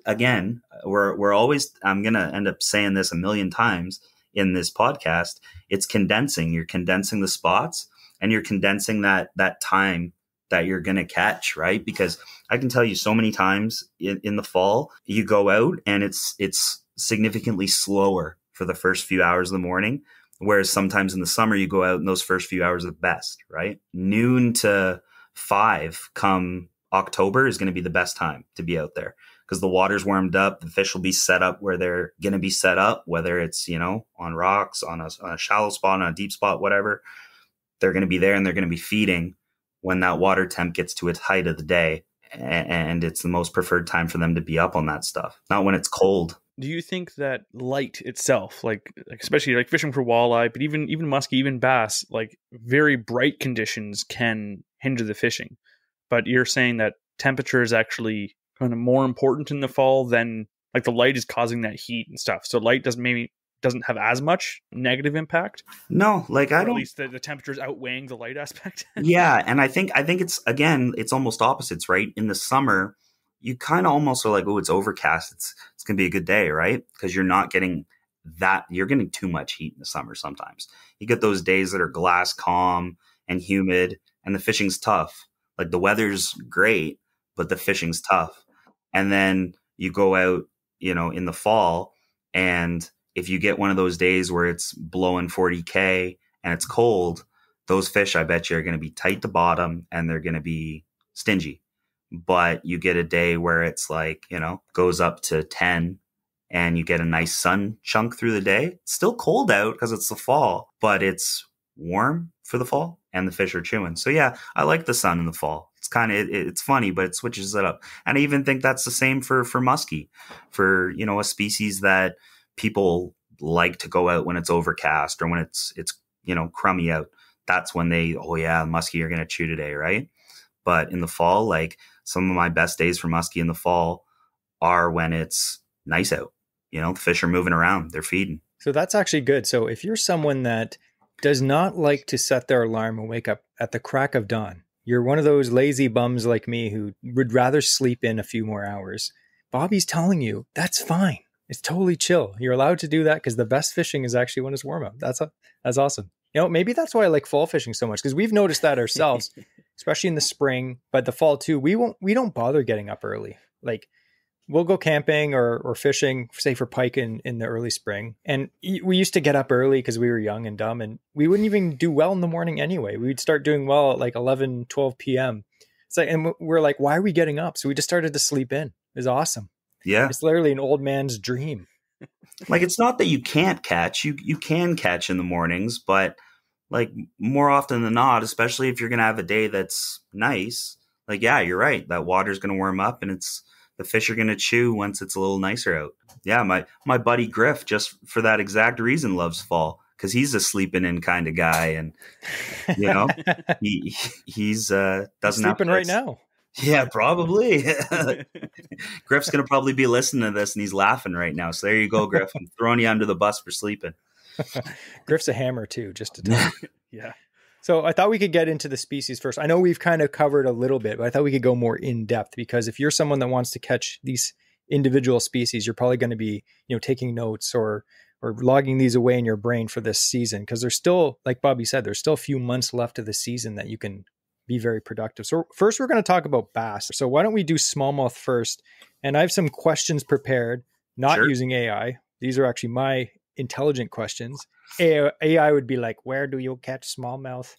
C: Again, we're always, I'm going to end up saying this a million times in this podcast. It's condensing. You're condensing the spots and you're condensing that time that you're going to catch, right? Because I can tell you so many times in the fall, you go out and it's significantly slower for the first few hours of the morning. Whereas sometimes in the summer, you go out and those first few hours are the best, right? Noon to 5 come October is going to be the best time to be out there because the water's warmed up. The fish will be set up where they're going to be set up, whether it's, on rocks, on a shallow spot, on a deep spot, whatever. They're going to be there and they're going to be feeding when that water temp gets to its height of the day. And it's the most preferred time for them to be up on that stuff, not when it's cold.
D: Do you think that light itself, like especially like fishing for walleye, but even musky, even bass, like very bright conditions can hinder the fishing? But you're saying that temperature is actually kind of more important in the fall than like the light is causing that heat and stuff. So light doesn't have as much negative impact.
C: No, like I don't.
D: At least the temperature is outweighing the light aspect.
C: Yeah, and I think it's almost opposites, right? In the summer, you kind of almost are like, oh, it's overcast. It's gonna be a good day, right? Because you're not getting that. You're getting too much heat in the summer. Sometimes you get those days that are glass calm and humid, and the fishing's tough. Like the weather's great, but the fishing's tough. And then you go out, in the fall, and if you get one of those days where it's blowing 40K and it's cold, those fish, I bet you, are going to be tight to bottom and they're going to be stingy. But you get a day where it's like, goes up to 10 and you get a nice sun chunk through the day. It's still cold out because it's the fall, but it's warm for the fall and the fish are chewing. So yeah, I like the sun in the fall. It's kind of, it's funny, but it switches it up. And I even think that's the same for muskie, for, a species that people like to go out when it's overcast or when it's crummy out. That's when they, muskie are going to chew today, right? But in the fall, like some of my best days for muskie in the fall are when it's nice out. The fish are moving around, they're feeding.
A: So that's actually good. So if you're someone that does not like to set their alarm and wake up at the crack of dawn, you're one of those lazy bums like me who would rather sleep in a few more hours, Bobby's telling you that's fine. It's totally chill. You're allowed to do that because the best fishing is actually when it's warm out. That's awesome. Maybe that's why I like fall fishing so much, because we've noticed that ourselves, especially in the spring, but the fall too. We don't bother getting up early. Like we'll go camping or fishing, say for pike in the early spring. And we used to get up early because we were young and dumb, and we wouldn't even do well in the morning anyway. We'd start doing well at like 11, 12 p.m. It's like, and we're like, why are we getting up? So we just started to sleep in. It was awesome.
C: Yeah.
A: It's literally an old man's dream.
C: Like, it's not that you can't catch, you can catch in the mornings, but like more often than not, especially if you're going to have a day that's nice, like, yeah, you're right. That water's going to warm up and the fish are going to chew once it's a little nicer out. Yeah. My buddy Griff, just for that exact reason, loves fall, because he's a sleeping in kind of guy. And, he's doesn't
A: sleeping right now.
C: Yeah, probably. Griff's going to probably be listening to this and he's laughing right now. So there you go, Griff. I'm throwing you under the bus for sleeping.
A: Griff's a hammer too, just to tell you.
B: Yeah.
A: So I thought we could get into the species first. I know we've kind of covered a little bit, but I thought we could go more in depth, because if you're someone that wants to catch these individual species, you're probably going to be, taking notes or logging these away in your brain for this season, because there's still, like Bobby said, there's still a few months left of the season that you can be very productive. So first we're going to talk about bass. So why don't we do smallmouth first? And I have some questions prepared, not using AI. These are actually my intelligent questions. AI would be like, where do you catch smallmouth?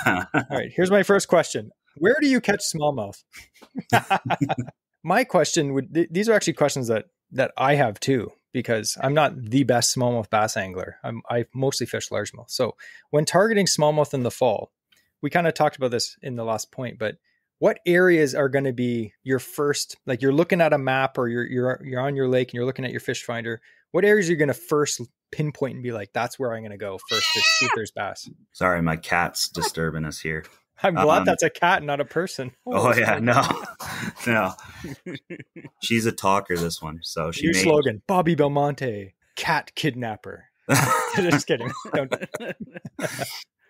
A: All right, here's my first question. Where do you catch smallmouth? My question these are actually questions that I have too, because I'm not the best smallmouth bass angler. I mostly fish largemouth. So when targeting smallmouth in the fall, we kind of talked about this in the last point, but what areas are going to be your first, like you're looking at a map or you're on your lake and you're looking at your fish finder, what areas are you going to first pinpoint and be like, that's where I'm going to go first to see if there's bass?
C: Sorry, my cat's disturbing us here.
A: I'm glad that's a cat, not a person.
C: Oh yeah, no. She's a talker, this one. So she
A: slogan, Bobby Belmonte, cat kidnapper. Just kidding.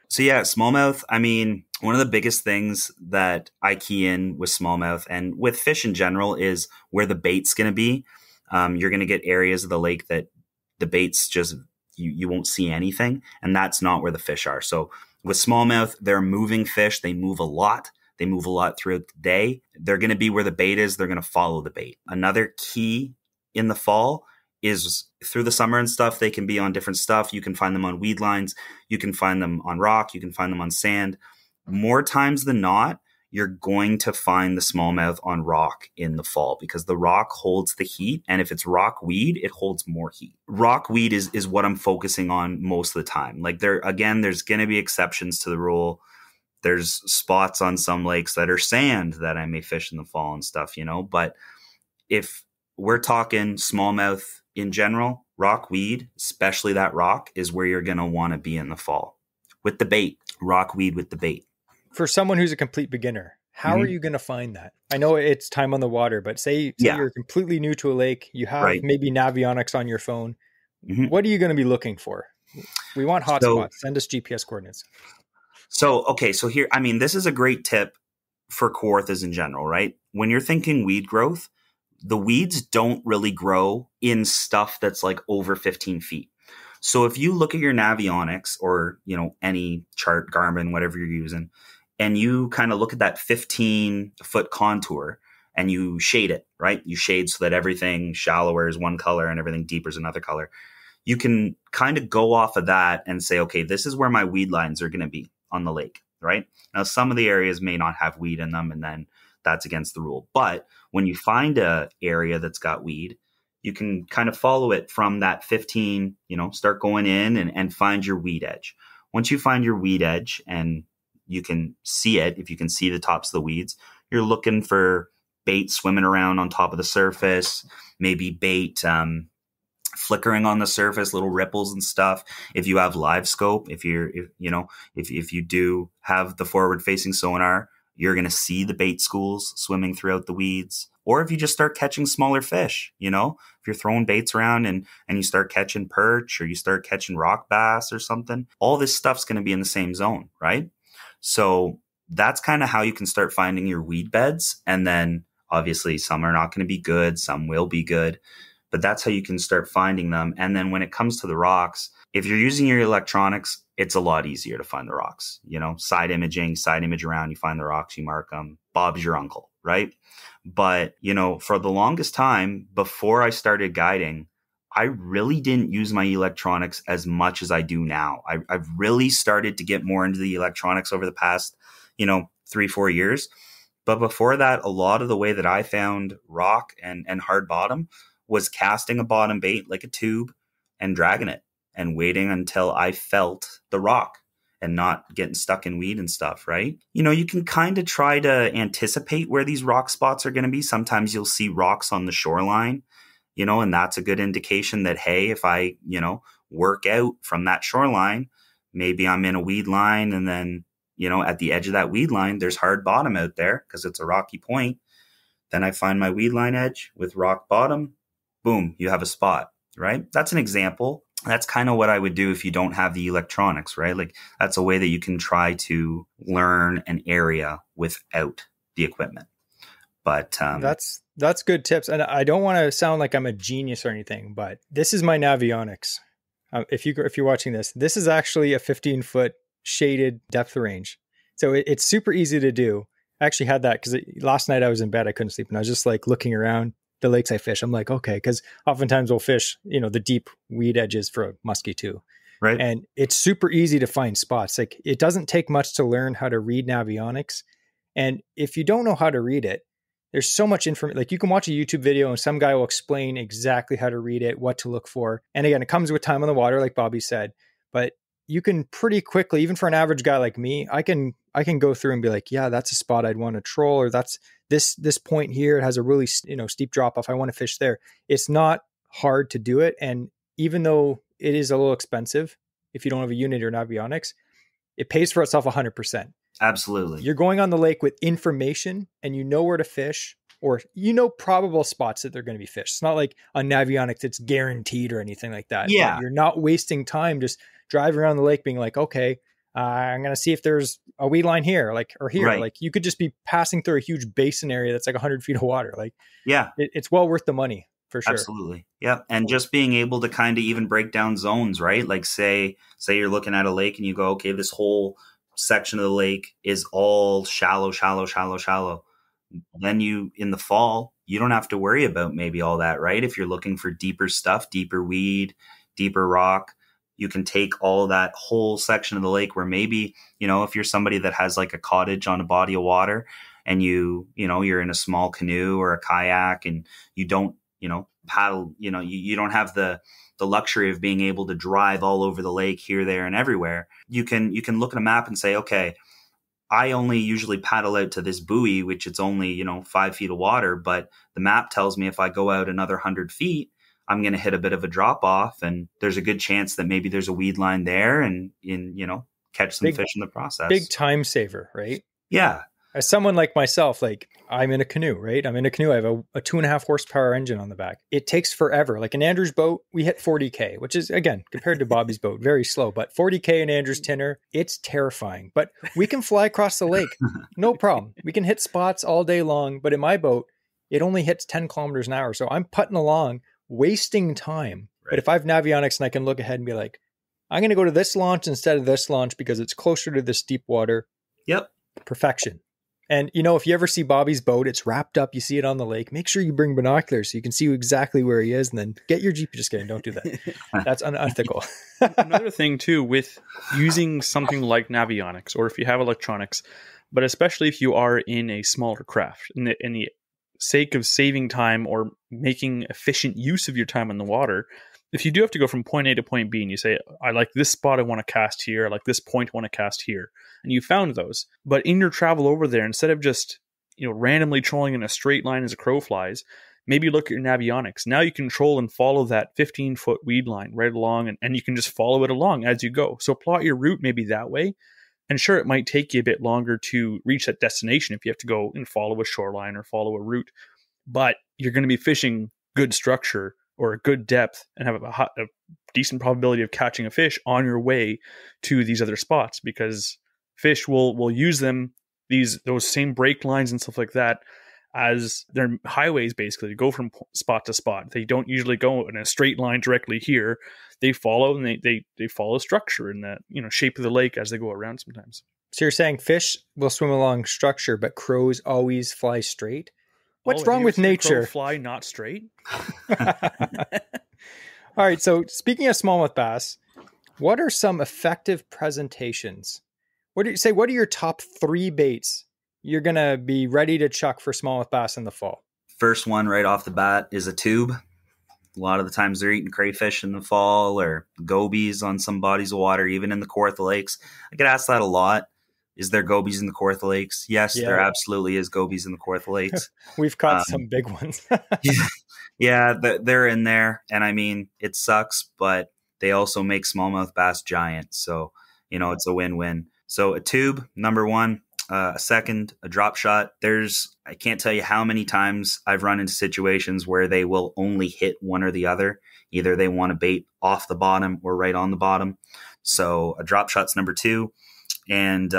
C: So yeah, smallmouth, I mean, one of the biggest things that I key in with smallmouth and with fish in general is where the bait's going to be. You're going to get areas of the lake that the bait's just, you won't see anything. And that's not where the fish are. So with smallmouth, they're moving fish. They move a lot. They move a lot throughout the day. They're going to be where the bait is. They're going to follow the bait. Another key in the fall is through the summer and stuff, they can be on different stuff. You can find them on weed lines. You can find them on rock. You can find them on sand. More times than not, you're going to find the smallmouth on rock in the fall, because the rock holds the heat. And if it's rock weed, it holds more heat. Rock weed is what I'm focusing on most of the time. Like there's going to be exceptions to the rule. There's spots on some lakes that are sand that I may fish in the fall and stuff, but if we're talking smallmouth in general, rock weed, especially that rock, is where you're going to want to be in the fall with the bait. Rock weed with the bait.
A: For someone who's a complete beginner, how are you going to find that? I know it's time on the water, but say you're completely new to a lake, you have maybe Navionics on your phone. What are you going to be looking for? We want hotspots. Send us GPS coordinates.
C: So here, I mean, this is a great tip for Kawarthas in general, right? When you're thinking weed growth, the weeds don't really grow in stuff that's like over 15 feet. So if you look at your Navionics or, any chart, Garmin, whatever you're using, and you kind of look at that 15-foot contour and you shade it, right? You shade so that everything shallower is one color and everything deeper is another color. You can kind of go off of that and say, okay, this is where my weed lines are going to be on the lake, right? Now, some of the areas may not have weed in them, and then that's against the rule. But when you find a area that's got weed, you can kind of follow it from that 15, start going in and find your weed edge. Once you find your weed edge and you can see it, if you can see the tops of the weeds, you're looking for bait swimming around on top of the surface, maybe bait flickering on the surface, little ripples and stuff. If you have live scope, if you do have the forward facing sonar, you're going to see the bait schools swimming throughout the weeds. Or if you just start catching smaller fish, if you're throwing baits around and you start catching perch or you start catching rock bass or something, all this stuff's going to be in the same zone, right? So that's kind of how you can start finding your weed beds. And then obviously some are not going to be good, some will be good, but that's how you can start finding them. And then when it comes to the rocks, if you're using your electronics, it's a lot easier to find the rocks. Side image around, you find the rocks, you mark them. Bob's your uncle, right? But, for the longest time before I started guiding, I really didn't use my electronics as much as I do now. I've really started to get more into the electronics over the past, 3-4 years. But before that, a lot of the way that I found rock and hard bottom was casting a bottom bait like a tube and dragging it and waiting until I felt the rock and not getting stuck in weed and stuff, right? You can kind of try to anticipate where these rock spots are going to be. Sometimes you'll see rocks on the shoreline, and that's a good indication that, hey, if I, work out from that shoreline, maybe I'm in a weed line, and then, at the edge of that weed line, there's hard bottom out there because it's a rocky point. Then I find my weed line edge with rock bottom. Boom, you have a spot, right? That's an example. That's kind of what I would do if you don't have the electronics, right? Like that's a way that you can try to learn an area without the equipment. But
A: that's good tips. And I don't want to sound like I'm a genius or anything, but this is my Navionics. If you're watching this is actually a 15-foot shaded depth range. So it's super easy to do. I actually had that because last night I was in bed, I couldn't sleep, and I was just like looking around the lakes I fish. I'm like, okay, because oftentimes we'll fish, the deep weed edges for musky too.
C: Right.
A: And it's super easy to find spots. Like it doesn't take much to learn how to read Navionics. And if you don't know how to read it, there's so much information. Like you can watch a YouTube video and some guy will explain exactly how to read it, what to look for. And again, it comes with time on the water, like Bobby said, but you can pretty quickly, even for an average guy like me, I can go through and be like, yeah, that's a spot I'd want to troll, or that's this point here. It has a really, steep drop off. I want to fish there. It's not hard to do it. And even though it is a little expensive, if you don't have a unit or Navionics, it pays for itself 100%.
C: Absolutely.
A: You're going on the lake with information and you know where to fish, or probable spots that they're going to be fished. It's not like on Navionics it's guaranteed or anything like that.
C: Yeah.
A: You're not wasting time just driving around the lake being like, okay, I'm going to see if there's a weed line here, or here.
C: Right.
A: Like you could just be passing through a huge basin area that's like 100 feet of water. Like,
C: yeah,
A: it's well worth the money for sure.
C: Absolutely. Yeah. And just being able to kind of even break down zones, right? Like say you're looking at a lake and you go, okay, this whole section of the lake is all shallow. Then in the fall, you don't have to worry about maybe all that, right? If you're looking for deeper stuff, deeper weed, deeper rock, you can take all that whole section of the lake where maybe, if you're somebody that has like a cottage on a body of water and you're in a small canoe or a kayak and you don't, paddle, you don't have the luxury of being able to drive all over the lake here, there, and everywhere. You can look at a map and say, okay, I only usually paddle out to this buoy, which it's only, 5 feet of water, but the map tells me if I go out another 100 feet, I'm going to hit a bit of a drop off, and there's a good chance that maybe there's a weed line there and catch some fish in the process.
A: Big time saver, right?
C: Yeah.
A: As someone like myself, like I'm in a canoe, right? I'm in a canoe. I have a 2.5 horsepower engine on the back. It takes forever. Like in Andrew's boat, we hit 40K, which is, again, compared to Bobby's boat, very slow. But 40K in Andrew's tinner, it's terrifying. But we can fly across the lake. No problem. We can hit spots all day long. But in my boat, it only hits 10 kilometers an hour. So I'm putting along, wasting time. Right. But if I have Navionics and I can look ahead and be like, I'm going to go to this launch instead of this launch because it's closer to this deep water.
C: Yep.
A: Perfection. And, if you ever see Bobby's boat, it's wrapped up, you see it on the lake, make sure you bring binoculars so you can see exactly where he is, and then get your GPS. Just kidding, don't do that. That's unethical.
D: Another thing, too, with using something like navionics, or if you have electronics, but especially if you are in a smaller craft, in the sake of saving time or making efficient use of your time in the water, if you do have to go from point A to point B and you say, I like this spot I want to cast here, I like this point I want to cast here, and you found those, but in your travel over there, instead of just randomly trolling in a straight line as a crow flies, maybe look at your navionics. Now you control and follow that 15-foot weed line right along, and you can just follow it along as you go. So plot your route maybe that way. And sure, it might take you a bit longer to reach that destination if you have to go and follow a shoreline or follow a route, but you're going to be fishing good structure or a good depth and have a decent probability of catching a fish on your way to these other spots, because fish will use those same break lines and stuff like that as their highways, basically, to go from spot to spot. They don't usually go in a straight line directly here. They follow, and they follow structure in the shape of the lake as they go around sometimes.
A: So you're saying fish will swim along structure, but crows always fly straight? What's wrong with nature?
D: Fly not straight.
A: All right. So speaking of smallmouth bass, what are some effective presentations? What are your top 3 baits you're going to be ready to chuck for smallmouth bass in the fall?
C: First one right off the bat is a tube. A lot of the times they're eating crayfish in the fall or gobies on some bodies of water, even in the Kawartha Lakes. I get asked that a lot. Is there gobies in the Kawartha Lakes? Yes, there absolutely is gobies in the Kawartha Lakes.
A: We've caught some big ones.
C: Yeah, they're in there. And I mean, it sucks, but they also make smallmouth bass giant. So, it's a win-win. So a tube, number one. A second, a drop shot. I can't tell you how many times I've run into situations where they will only hit one or the other. Either they want to bait off the bottom or right on the bottom. So a drop shot's number 2. And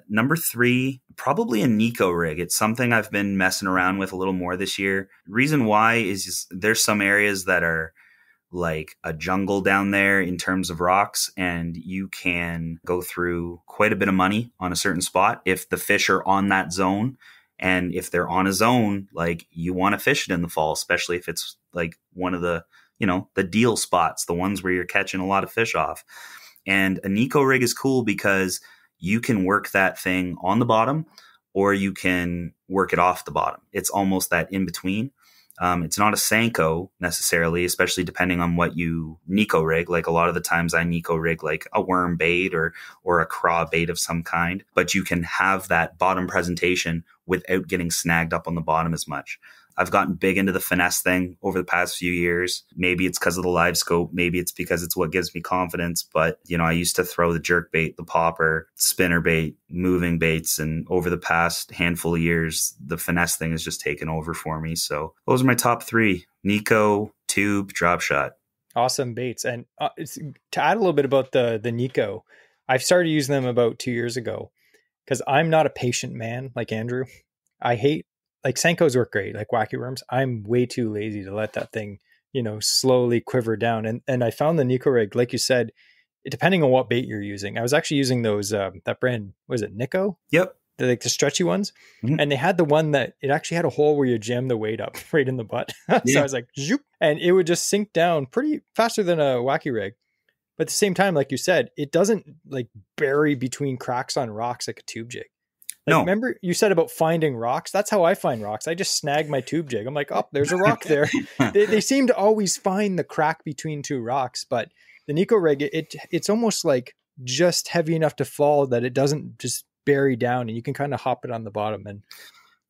C: number 3, probably a Nico rig. It's something I've been messing around with a little more this year. Reason why is just there's some areas that are like a jungle down there in terms of rocks, and you can go through quite a bit of money on a certain spot if the fish are on that zone. And if they're on a zone, like, you want to fish it in the fall, especially if it's like one of the, the deal spots, the ones where you're catching a lot of fish off. And a Nico rig is cool because you can work that thing on the bottom or you can work it off the bottom. It's almost that in between. It's not a Senko necessarily, especially depending on what you Nico rig. Like, a lot of the times I Nico rig like a worm bait or a craw bait of some kind, but you can have that bottom presentation without getting snagged up on the bottom as much. I've gotten big into the Finesse thing over the past few years. Maybe it's because of the live scope. Maybe it's because it's what gives me confidence. But, I used to throw the jerk bait, the popper, spinner bait, moving baits. And over the past handful of years, the Finesse thing has just taken over for me. So those are my top 3: Nico, tube, drop shot.
A: Awesome baits. And to add a little bit about the Nico, I've started using them about 2 years ago because I'm not a patient man like Andrew. I hate, like, Senkos work great, like wacky worms. I'm way too lazy to let that thing, slowly quiver down. And I found the Nico rig, like you said, depending on what bait you're using. I was actually using those, that brand, was it Nico?
C: Yep.
A: They're like the stretchy ones.
C: Mm-hmm.
A: And they had the one that it actually had a hole where you jam the weight up right in the butt. So
C: Yeah.
A: I was like, zoop, and it would just sink down pretty faster than a wacky rig. But at the same time, like you said, it doesn't like bury between cracks on rocks like a tube jig. Like,
C: No.
A: Remember you said about finding rocks? That's how I find rocks. I just snag my tube jig. I'm like, oh, there's a rock there. They seem to always find the crack between two rocks. But the Nico rig, it's almost like just heavy enough to fall that it doesn't just bury down, and you can kind of hop it on the bottom. And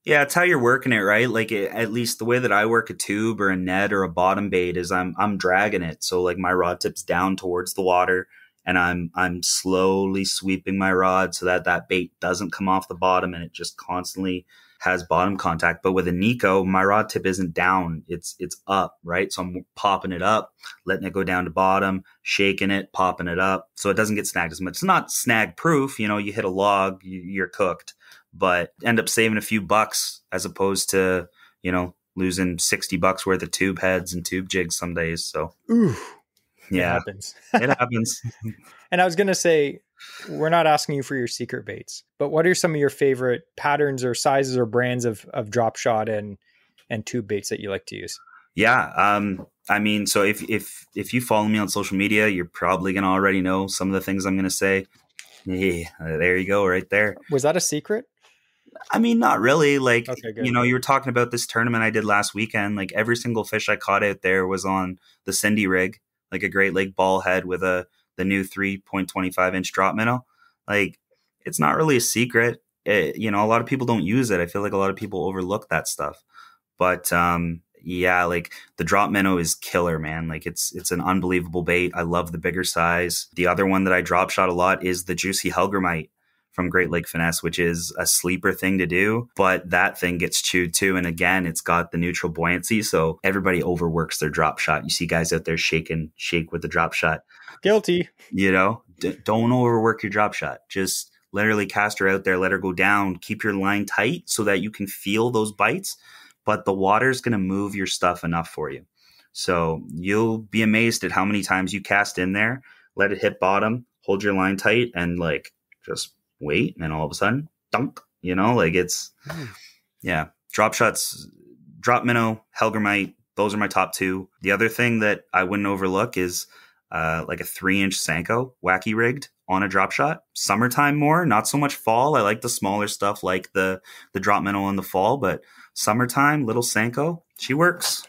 C: yeah, it's how you're working it, right? Like, at least the way that I work a tube or a net or a bottom bait is I'm dragging it. So like my rod tip's down towards the water, and I'm slowly sweeping my rod so that bait doesn't come off the bottom and it just constantly has bottom contact. But with a Nico, my rod tip isn't down, it's up, right? So I'm popping it up, letting it go down to bottom, shaking it, popping it up so it doesn't get snagged as much. It's not snag proof, you hit a log, you're cooked, but end up saving a few bucks as opposed to, losing $60 worth of tube heads and tube jigs some days. So
A: ooh,
C: Yeah,
A: happens.
C: it happens.
A: And I was going to say, we're not asking you for your secret baits, but what are some of your favorite patterns or sizes or brands of drop shot and tube baits that you like to use?
C: Yeah. I mean, so if you follow me on social media, you're probably going to already know some of the things I'm going to say. Yeah, there you go, right there.
A: Was that a secret?
C: I mean, not really. Like,
A: Okay, good.
C: you know, you were talking about this tournament I did last weekend. Like, every single fish I caught out there was on the Cindy rig, like a Great Lake ball head with the new 3.25-inch drop minnow. Like, it's not really a secret. You know, a lot of people don't use it. I feel like a lot of people overlook that stuff. But yeah, like the drop minnow is killer, man. Like it's an unbelievable bait. I love the bigger size. The other one that I drop shot a lot is the juicy Helgramite from Great Lake Finesse, which is a sleeper thing to do, but that thing gets chewed too. And again, it's got the neutral buoyancy. So everybody overworks their drop shot. You see guys out there shake with the drop shot.
A: Guilty.
C: You know, don't overwork your drop shot. Just literally cast her out there, let her go down, keep your line tight so that you can feel those bites, but the water's going to move your stuff enough for you. So you'll be amazed at how many times you cast in there, let it hit bottom, hold your line tight, and like just wait, and then all of a sudden, dunk, you know, like it's, yeah, drop shots, drop minnow, Helgramite, those are my top two. The other thing that I wouldn't overlook is like a 3-inch Senko, wacky rigged on a drop shot. Summertime more, not so much fall. I like the smaller stuff like the drop minnow in the fall, but summertime, little Senko, she works.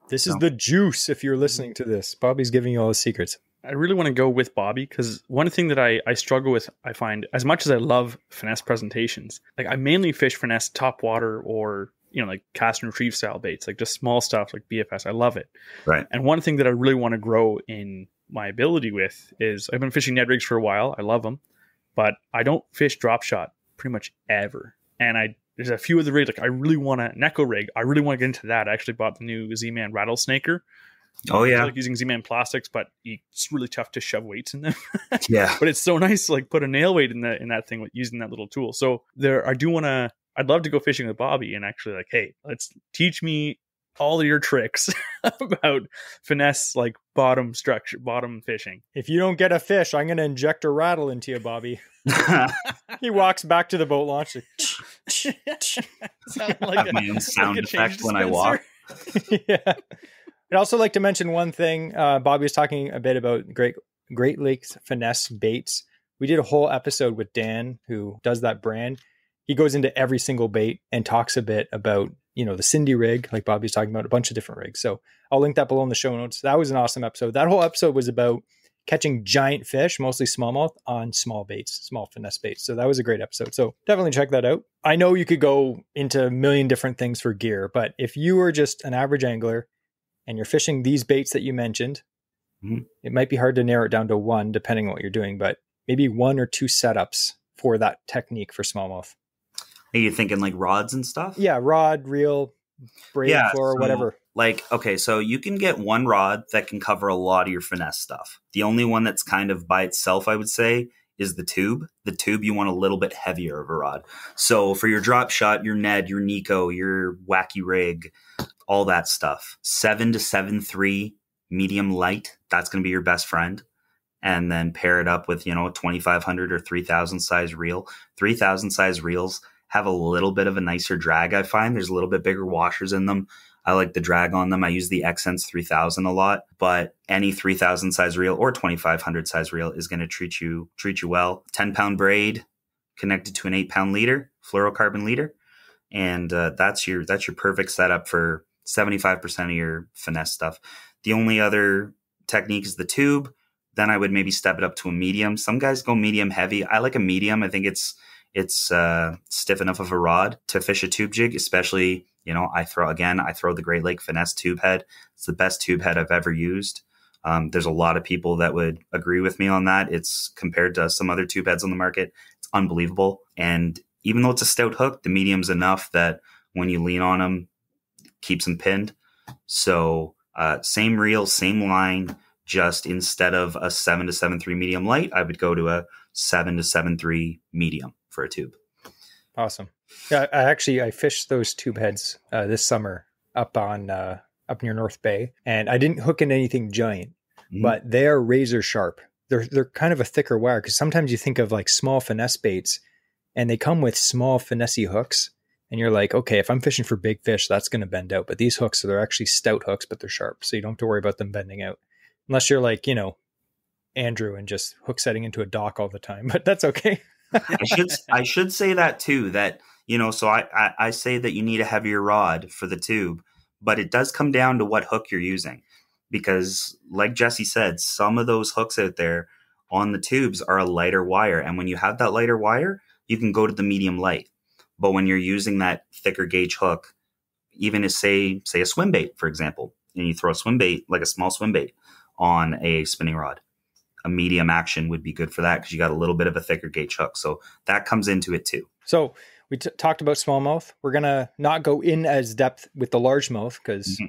A: This is the juice if you're listening to this. Bobby's giving you all the secrets.
D: I really want to go with Bobby because one thing that I struggle with, I find, as much as I love Finesse presentations, like I mainly fish Finesse top water or, you know, like cast and retrieve style baits, like just small stuff like BFS. I love it.
C: Right.
D: And one thing that I really want to grow in my ability with is I've been fishing Ned rigs for a while. I love them, but I don't fish drop shot pretty much ever. And there's a few of the rigs, like I really want a Neko rig. I really want to get into that. I actually bought the new Z-Man rattlesnaker.
C: Oh yeah,
D: I like using Z-Man plastics, but it's really tough to shove weights in them.
C: Yeah,
D: but it's so nice to like put a nail weight in that thing with using that little tool. So I'd love to go fishing with Bobby and actually like, hey, let's teach me all of your tricks about Finesse, like bottom fishing.
A: If you don't get a fish, I'm going to inject a rattle into you, Bobby. He walks back to the boat launch.
C: Sound like my own sound effect when I walk.
A: Yeah. I'd also like to mention one thing. Bobby was talking a bit about Great Lakes Finesse baits. We did a whole episode with Dan, who does that brand. He goes into every single bait and talks a bit about, you know, the Cindy rig, like Bobby's talking about, a bunch of different rigs. So I'll link that below in the show notes. That was an awesome episode. That whole episode was about catching giant fish, mostly smallmouth, on small baits, small Finesse baits. So that was a great episode. So definitely check that out. I know you could go into a million different things for gear, but if you were just an average angler and you're fishing these baits that you mentioned, it might be hard to narrow it down to one, depending on what you're doing, but maybe 1 or 2 setups for that technique for smallmouth.
C: Are you thinking like rods and stuff?
A: Yeah, rod, reel, braid, floor, whatever.
C: Like, okay, so you can get one rod that can cover a lot of your Finesse stuff. The only one that's kind of by itself, I would say, is the tube. The tube, you want a little bit heavier of a rod. So for your drop shot, your Ned, your Nico, your wacky rig, all that stuff, 7 to 7.3 medium light, that's going to be your best friend. And then pair it up with, you know, a 2,500 or 3,000 size reel. 3,000 size reels have a little bit of a nicer drag, I find. There's a little bit bigger washers in them. I like the drag on them. I use the Xsense 3000 a lot, but any 3,000 size reel or 2,500 size reel is going to treat you well. 10-pound braid connected to an 8-pound leader, fluorocarbon leader. And that's your perfect setup for 75% of your Finesse stuff. The only other technique is the tube. Then I would maybe step it up to a medium. Some guys go medium heavy. I like a medium. I think it's stiff enough of a rod to fish a tube jig, especially, you know, I throw the Great Lake Finesse tube head. It's the best tube head I've ever used. There's a lot of people that would agree with me on that. It's compared to some other tube heads on the market. It's unbelievable. And even though it's a stout hook, the medium's enough that when you lean on them, it keeps them pinned. So same reel, same line, just instead of a 7 to 7.3 medium light, I would go to a 7 to 7.3 medium for a tube.
A: Awesome. Yeah, I fished those tube heads this summer up near North Bay, and I didn't hook in anything giant. but they are razor sharp. They're kind of a thicker wire, because sometimes you think of like small finesse baits and they come with small finesse hooks, and you're like, okay, if I'm fishing for big fish, that's going to bend out. But these hooks, they're actually stout hooks, but they're sharp, so you don't have to worry about them bending out, unless you're like, Andrew, and just hook setting into a dock all the time. But that's okay.
C: I should say that too, that, so I say that you need a heavier rod for the tube, but it does come down to what hook you're using, because like Jesse said, some of those hooks out there on the tubes are a lighter wire. And when you have that lighter wire, you can go to the medium light. But when you're using that thicker gauge hook, even as say a swim bait, for example, and you throw a swim bait, like a small swim bait on a spinning rod, a medium action would be good for that, because you got a little bit of a thicker gauge hook. So that comes into it too.
A: So we talked about smallmouth. We're going to not go in as depth with the largemouth, because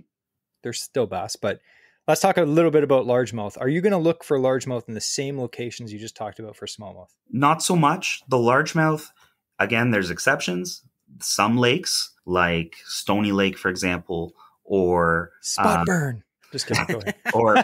A: they're still bass, but let's talk a little bit about largemouth. Are you going to look for largemouth in the same locations you just talked about for smallmouth?
C: Not so much. The largemouth, again, there's exceptions. Some lakes, like Stony Lake, for example, or
A: Spot burn. Just kidding. Go ahead.
C: or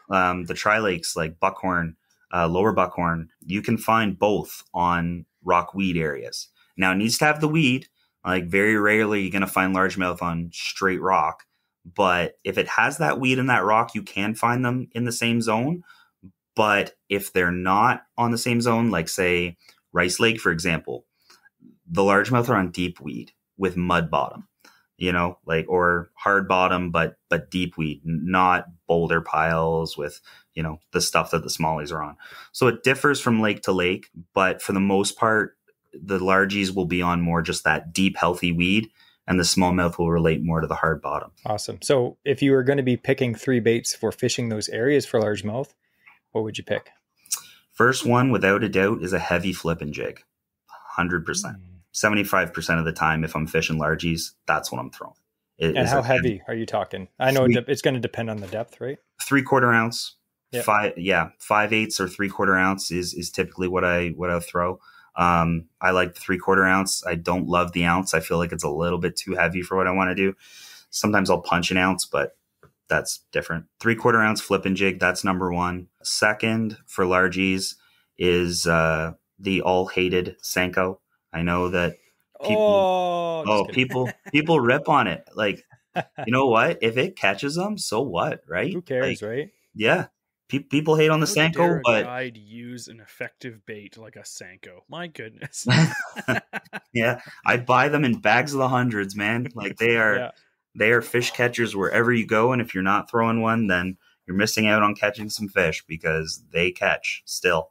C: the tri-lakes like Buckhorn, Lower Buckhorn, you can find both on rock weed areas. Now, it needs to have the weed. Like, very rarely you're going to find largemouth on straight rock. But if it has that weed in that rock, you can find them in the same zone. But if they're not on the same zone, like say Rice Lake, for example, the largemouth are on deep weed with mud bottom, or hard bottom, but deep weed, not boulder piles with, the stuff that the smallies are on. So it differs from lake to lake, but for the most part, the largies will be on more just that deep, healthy weed, and the smallmouth will relate more to the hard bottom.
A: Awesome. So if you were going to be picking 3 baits for fishing those areas for largemouth, what would you pick?
C: First one, without a doubt, is a heavy flipping jig. 100%. 75% of the time, if I'm fishing largies, that's what I'm throwing.
A: And how heavy are you talking? I know it's going to depend on the depth, right?
C: 3/4 ounce.
A: Yep.
C: 5/8 or 3/4 ounce is typically what I throw. I like the 3/4 ounce. I don't love the ounce. I feel like it's a little bit too heavy for what I want to do. Sometimes I'll punch an ounce, but that's different. 3/4 ounce flipping jig. That's number one. Second for largies is the all hated Senko. I know that people rip on it. Like, you know what? If it catches them, so what, right?
A: Who cares, right?
C: Yeah. People hate on the Senko, but
D: I'd use an effective bait like a Senko. My goodness.
C: yeah, I buy them in bags of the hundreds, man. Like, they are fish catchers wherever you go, and if you're not throwing one, then you're missing out on catching some fish, because they catch still.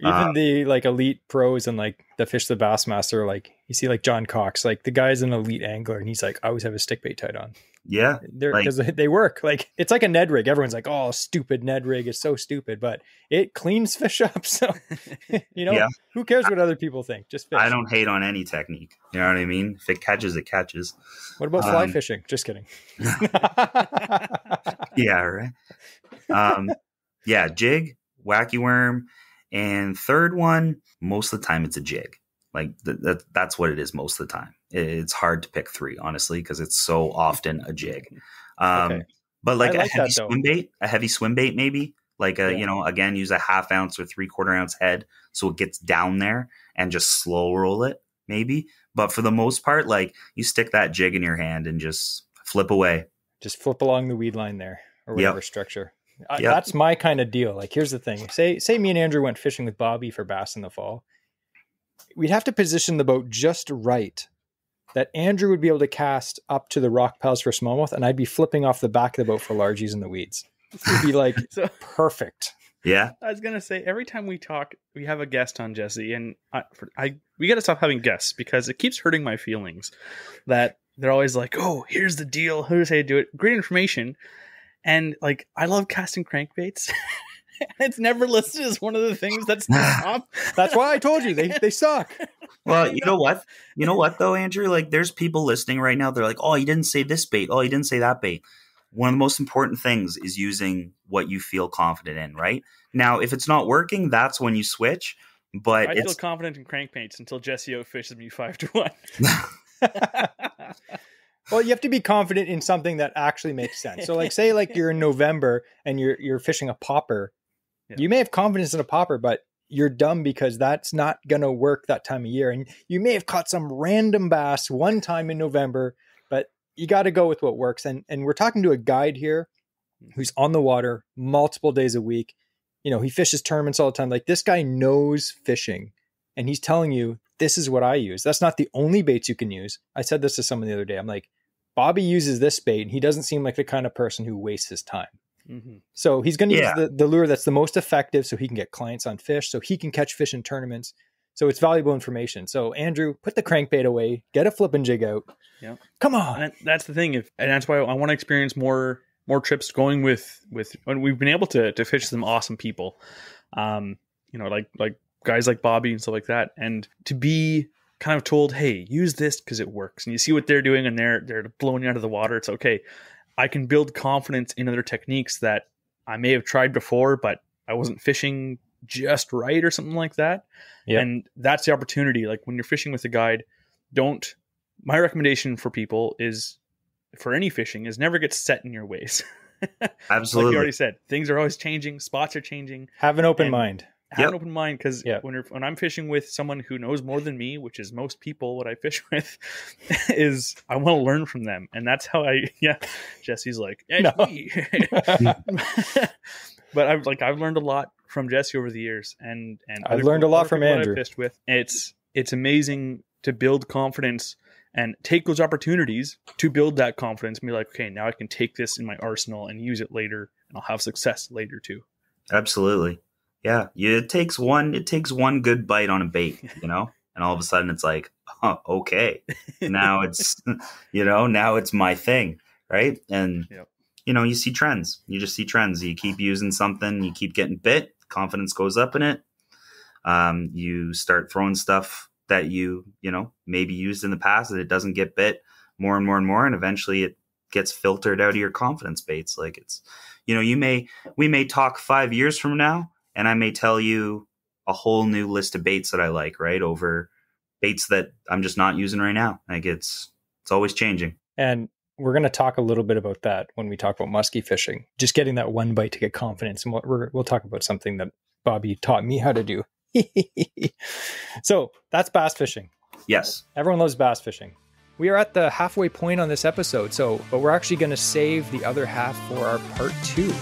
A: Even the like elite pros and like the Fish the Bassmaster, like you see like John Cox, like the guy's an elite angler, and he's like, I always have a stick bait tied on.
C: Yeah,
A: because they work. Like, it's like a Ned rig. Everyone's like, oh, stupid Ned rig is so stupid, but it cleans fish up. So who cares what other people think? Just fish.
C: I don't hate on any technique. You know what I mean? If it catches, it catches.
A: What about fly fishing? Just kidding.
C: Yeah, right. Jig, wacky worm, and third one, most of the time it's a jig. Like, that's what it is most of the time. It's hard to pick 3, honestly, because it's so often a jig. But like a heavy swim bait, maybe, like again, use a 1/2 ounce or 3/4 ounce head, so it gets down there, and just slow roll it, maybe. But for the most part, like, you stick that jig in your hand and just flip away.
A: Just flip along the weed line there, or whatever structure. That's my kind of deal. Like, here's the thing. Say me and Andrew went fishing with Bobby for bass in the fall. We'd have to position the boat just right that Andrew would be able to cast up to the rock piles for smallmouth, and I'd be flipping off the back of the boat for largies in the weeds. It would be like perfect.
C: Yeah.
D: I was going to say, every time we talk, we have a guest on, Jesse, and we got to stop having guests, because it keeps hurting my feelings that they're always like, oh, here's the deal. Here's how you do it. Great information. And like, I love casting crankbaits. It's never listed as one of the things that's top.
A: That's why I told you they suck.
C: Well, you know what though, Andrew? Like, there's people listening right now. They're like, oh, you didn't say this bait. Oh, you didn't say that bait. One of the most important things is using what you feel confident in, right? Now, if it's not working, that's when you switch. But
D: I feel confident in crankbaits until Jesse outfishes me 5-1.
A: Well, you have to be confident in something that actually makes sense. So like say like you're in November and you're fishing a popper.
D: Yeah.
A: You may have confidence in a popper, but you're dumb because that's not going to work that time of year. And you may have caught some random bass one time in November, but you got to go with what works. And we're talking to a guide here who's on the water multiple days a week. You know, he fishes tournaments all the time. Like this guy knows fishing and he's telling you, this is what I use. That's not the only baits you can use. I said this to someone the other day. I'm like, Bobby uses this bait and he doesn't seem like the kind of person who wastes his time.
D: Mm-hmm.
A: So he's going to use the lure that's the most effective so he can get clients on fish, so he can catch fish in tournaments. So it's valuable information. So Andrew, put the crankbait away, get a flipping jig out.
D: Yeah.
A: Come on.
D: And that's the thing. And that's why I want to experience more trips going with when we've been able to fish some awesome people. You know, like guys like Bobby and stuff like that. And to be kind of told, hey, use this because it works. And you see what they're doing and they're blowing you out of the water. It's okay. I can build confidence in other techniques that I may have tried before, but I wasn't fishing just right or something like that. Yep. And that's the opportunity. Like when you're fishing with a guide, my recommendation for people is, for any fishing, is never get set in your ways.
C: Absolutely.
D: Like you already said, things are always changing. Spots are changing.
A: Have an open mind.
D: Have an open mind, because when I'm fishing with someone who knows more than me, which is most people what I fish with, is I want to learn from them. And that's how Jesse's like, no. But I've learned a lot from Jesse over the years, and
A: I've learned a lot from Andrew.
D: I fished with. It's amazing to build confidence and take those opportunities to build that confidence and be like, okay, now I can take this in my arsenal and use it later, and I'll have success later too.
C: Absolutely. Yeah. It takes one good bite on a bait, you know, and all of a sudden it's like, oh, okay, now it's, now it's my thing. Right. And, you see trends. You just see trends. You keep using something, you keep getting bit, confidence goes up in it. You start throwing stuff that you maybe used in the past that it doesn't get bit more and more and more. And eventually it gets filtered out of your confidence baits. Like it's, we may talk 5 years from now and I may tell you a whole new list of baits that I like, right? Over baits that I'm just not using right now. Like it's always changing.
A: And we're going to talk a little bit about that when we talk about musky fishing, just getting that one bite to get confidence. And we'll talk about something that Bobby taught me how to do. So that's bass fishing.
C: Yes.
A: Everyone loves bass fishing. We are at the halfway point on this episode, but we're actually going to save the other half for our part 2.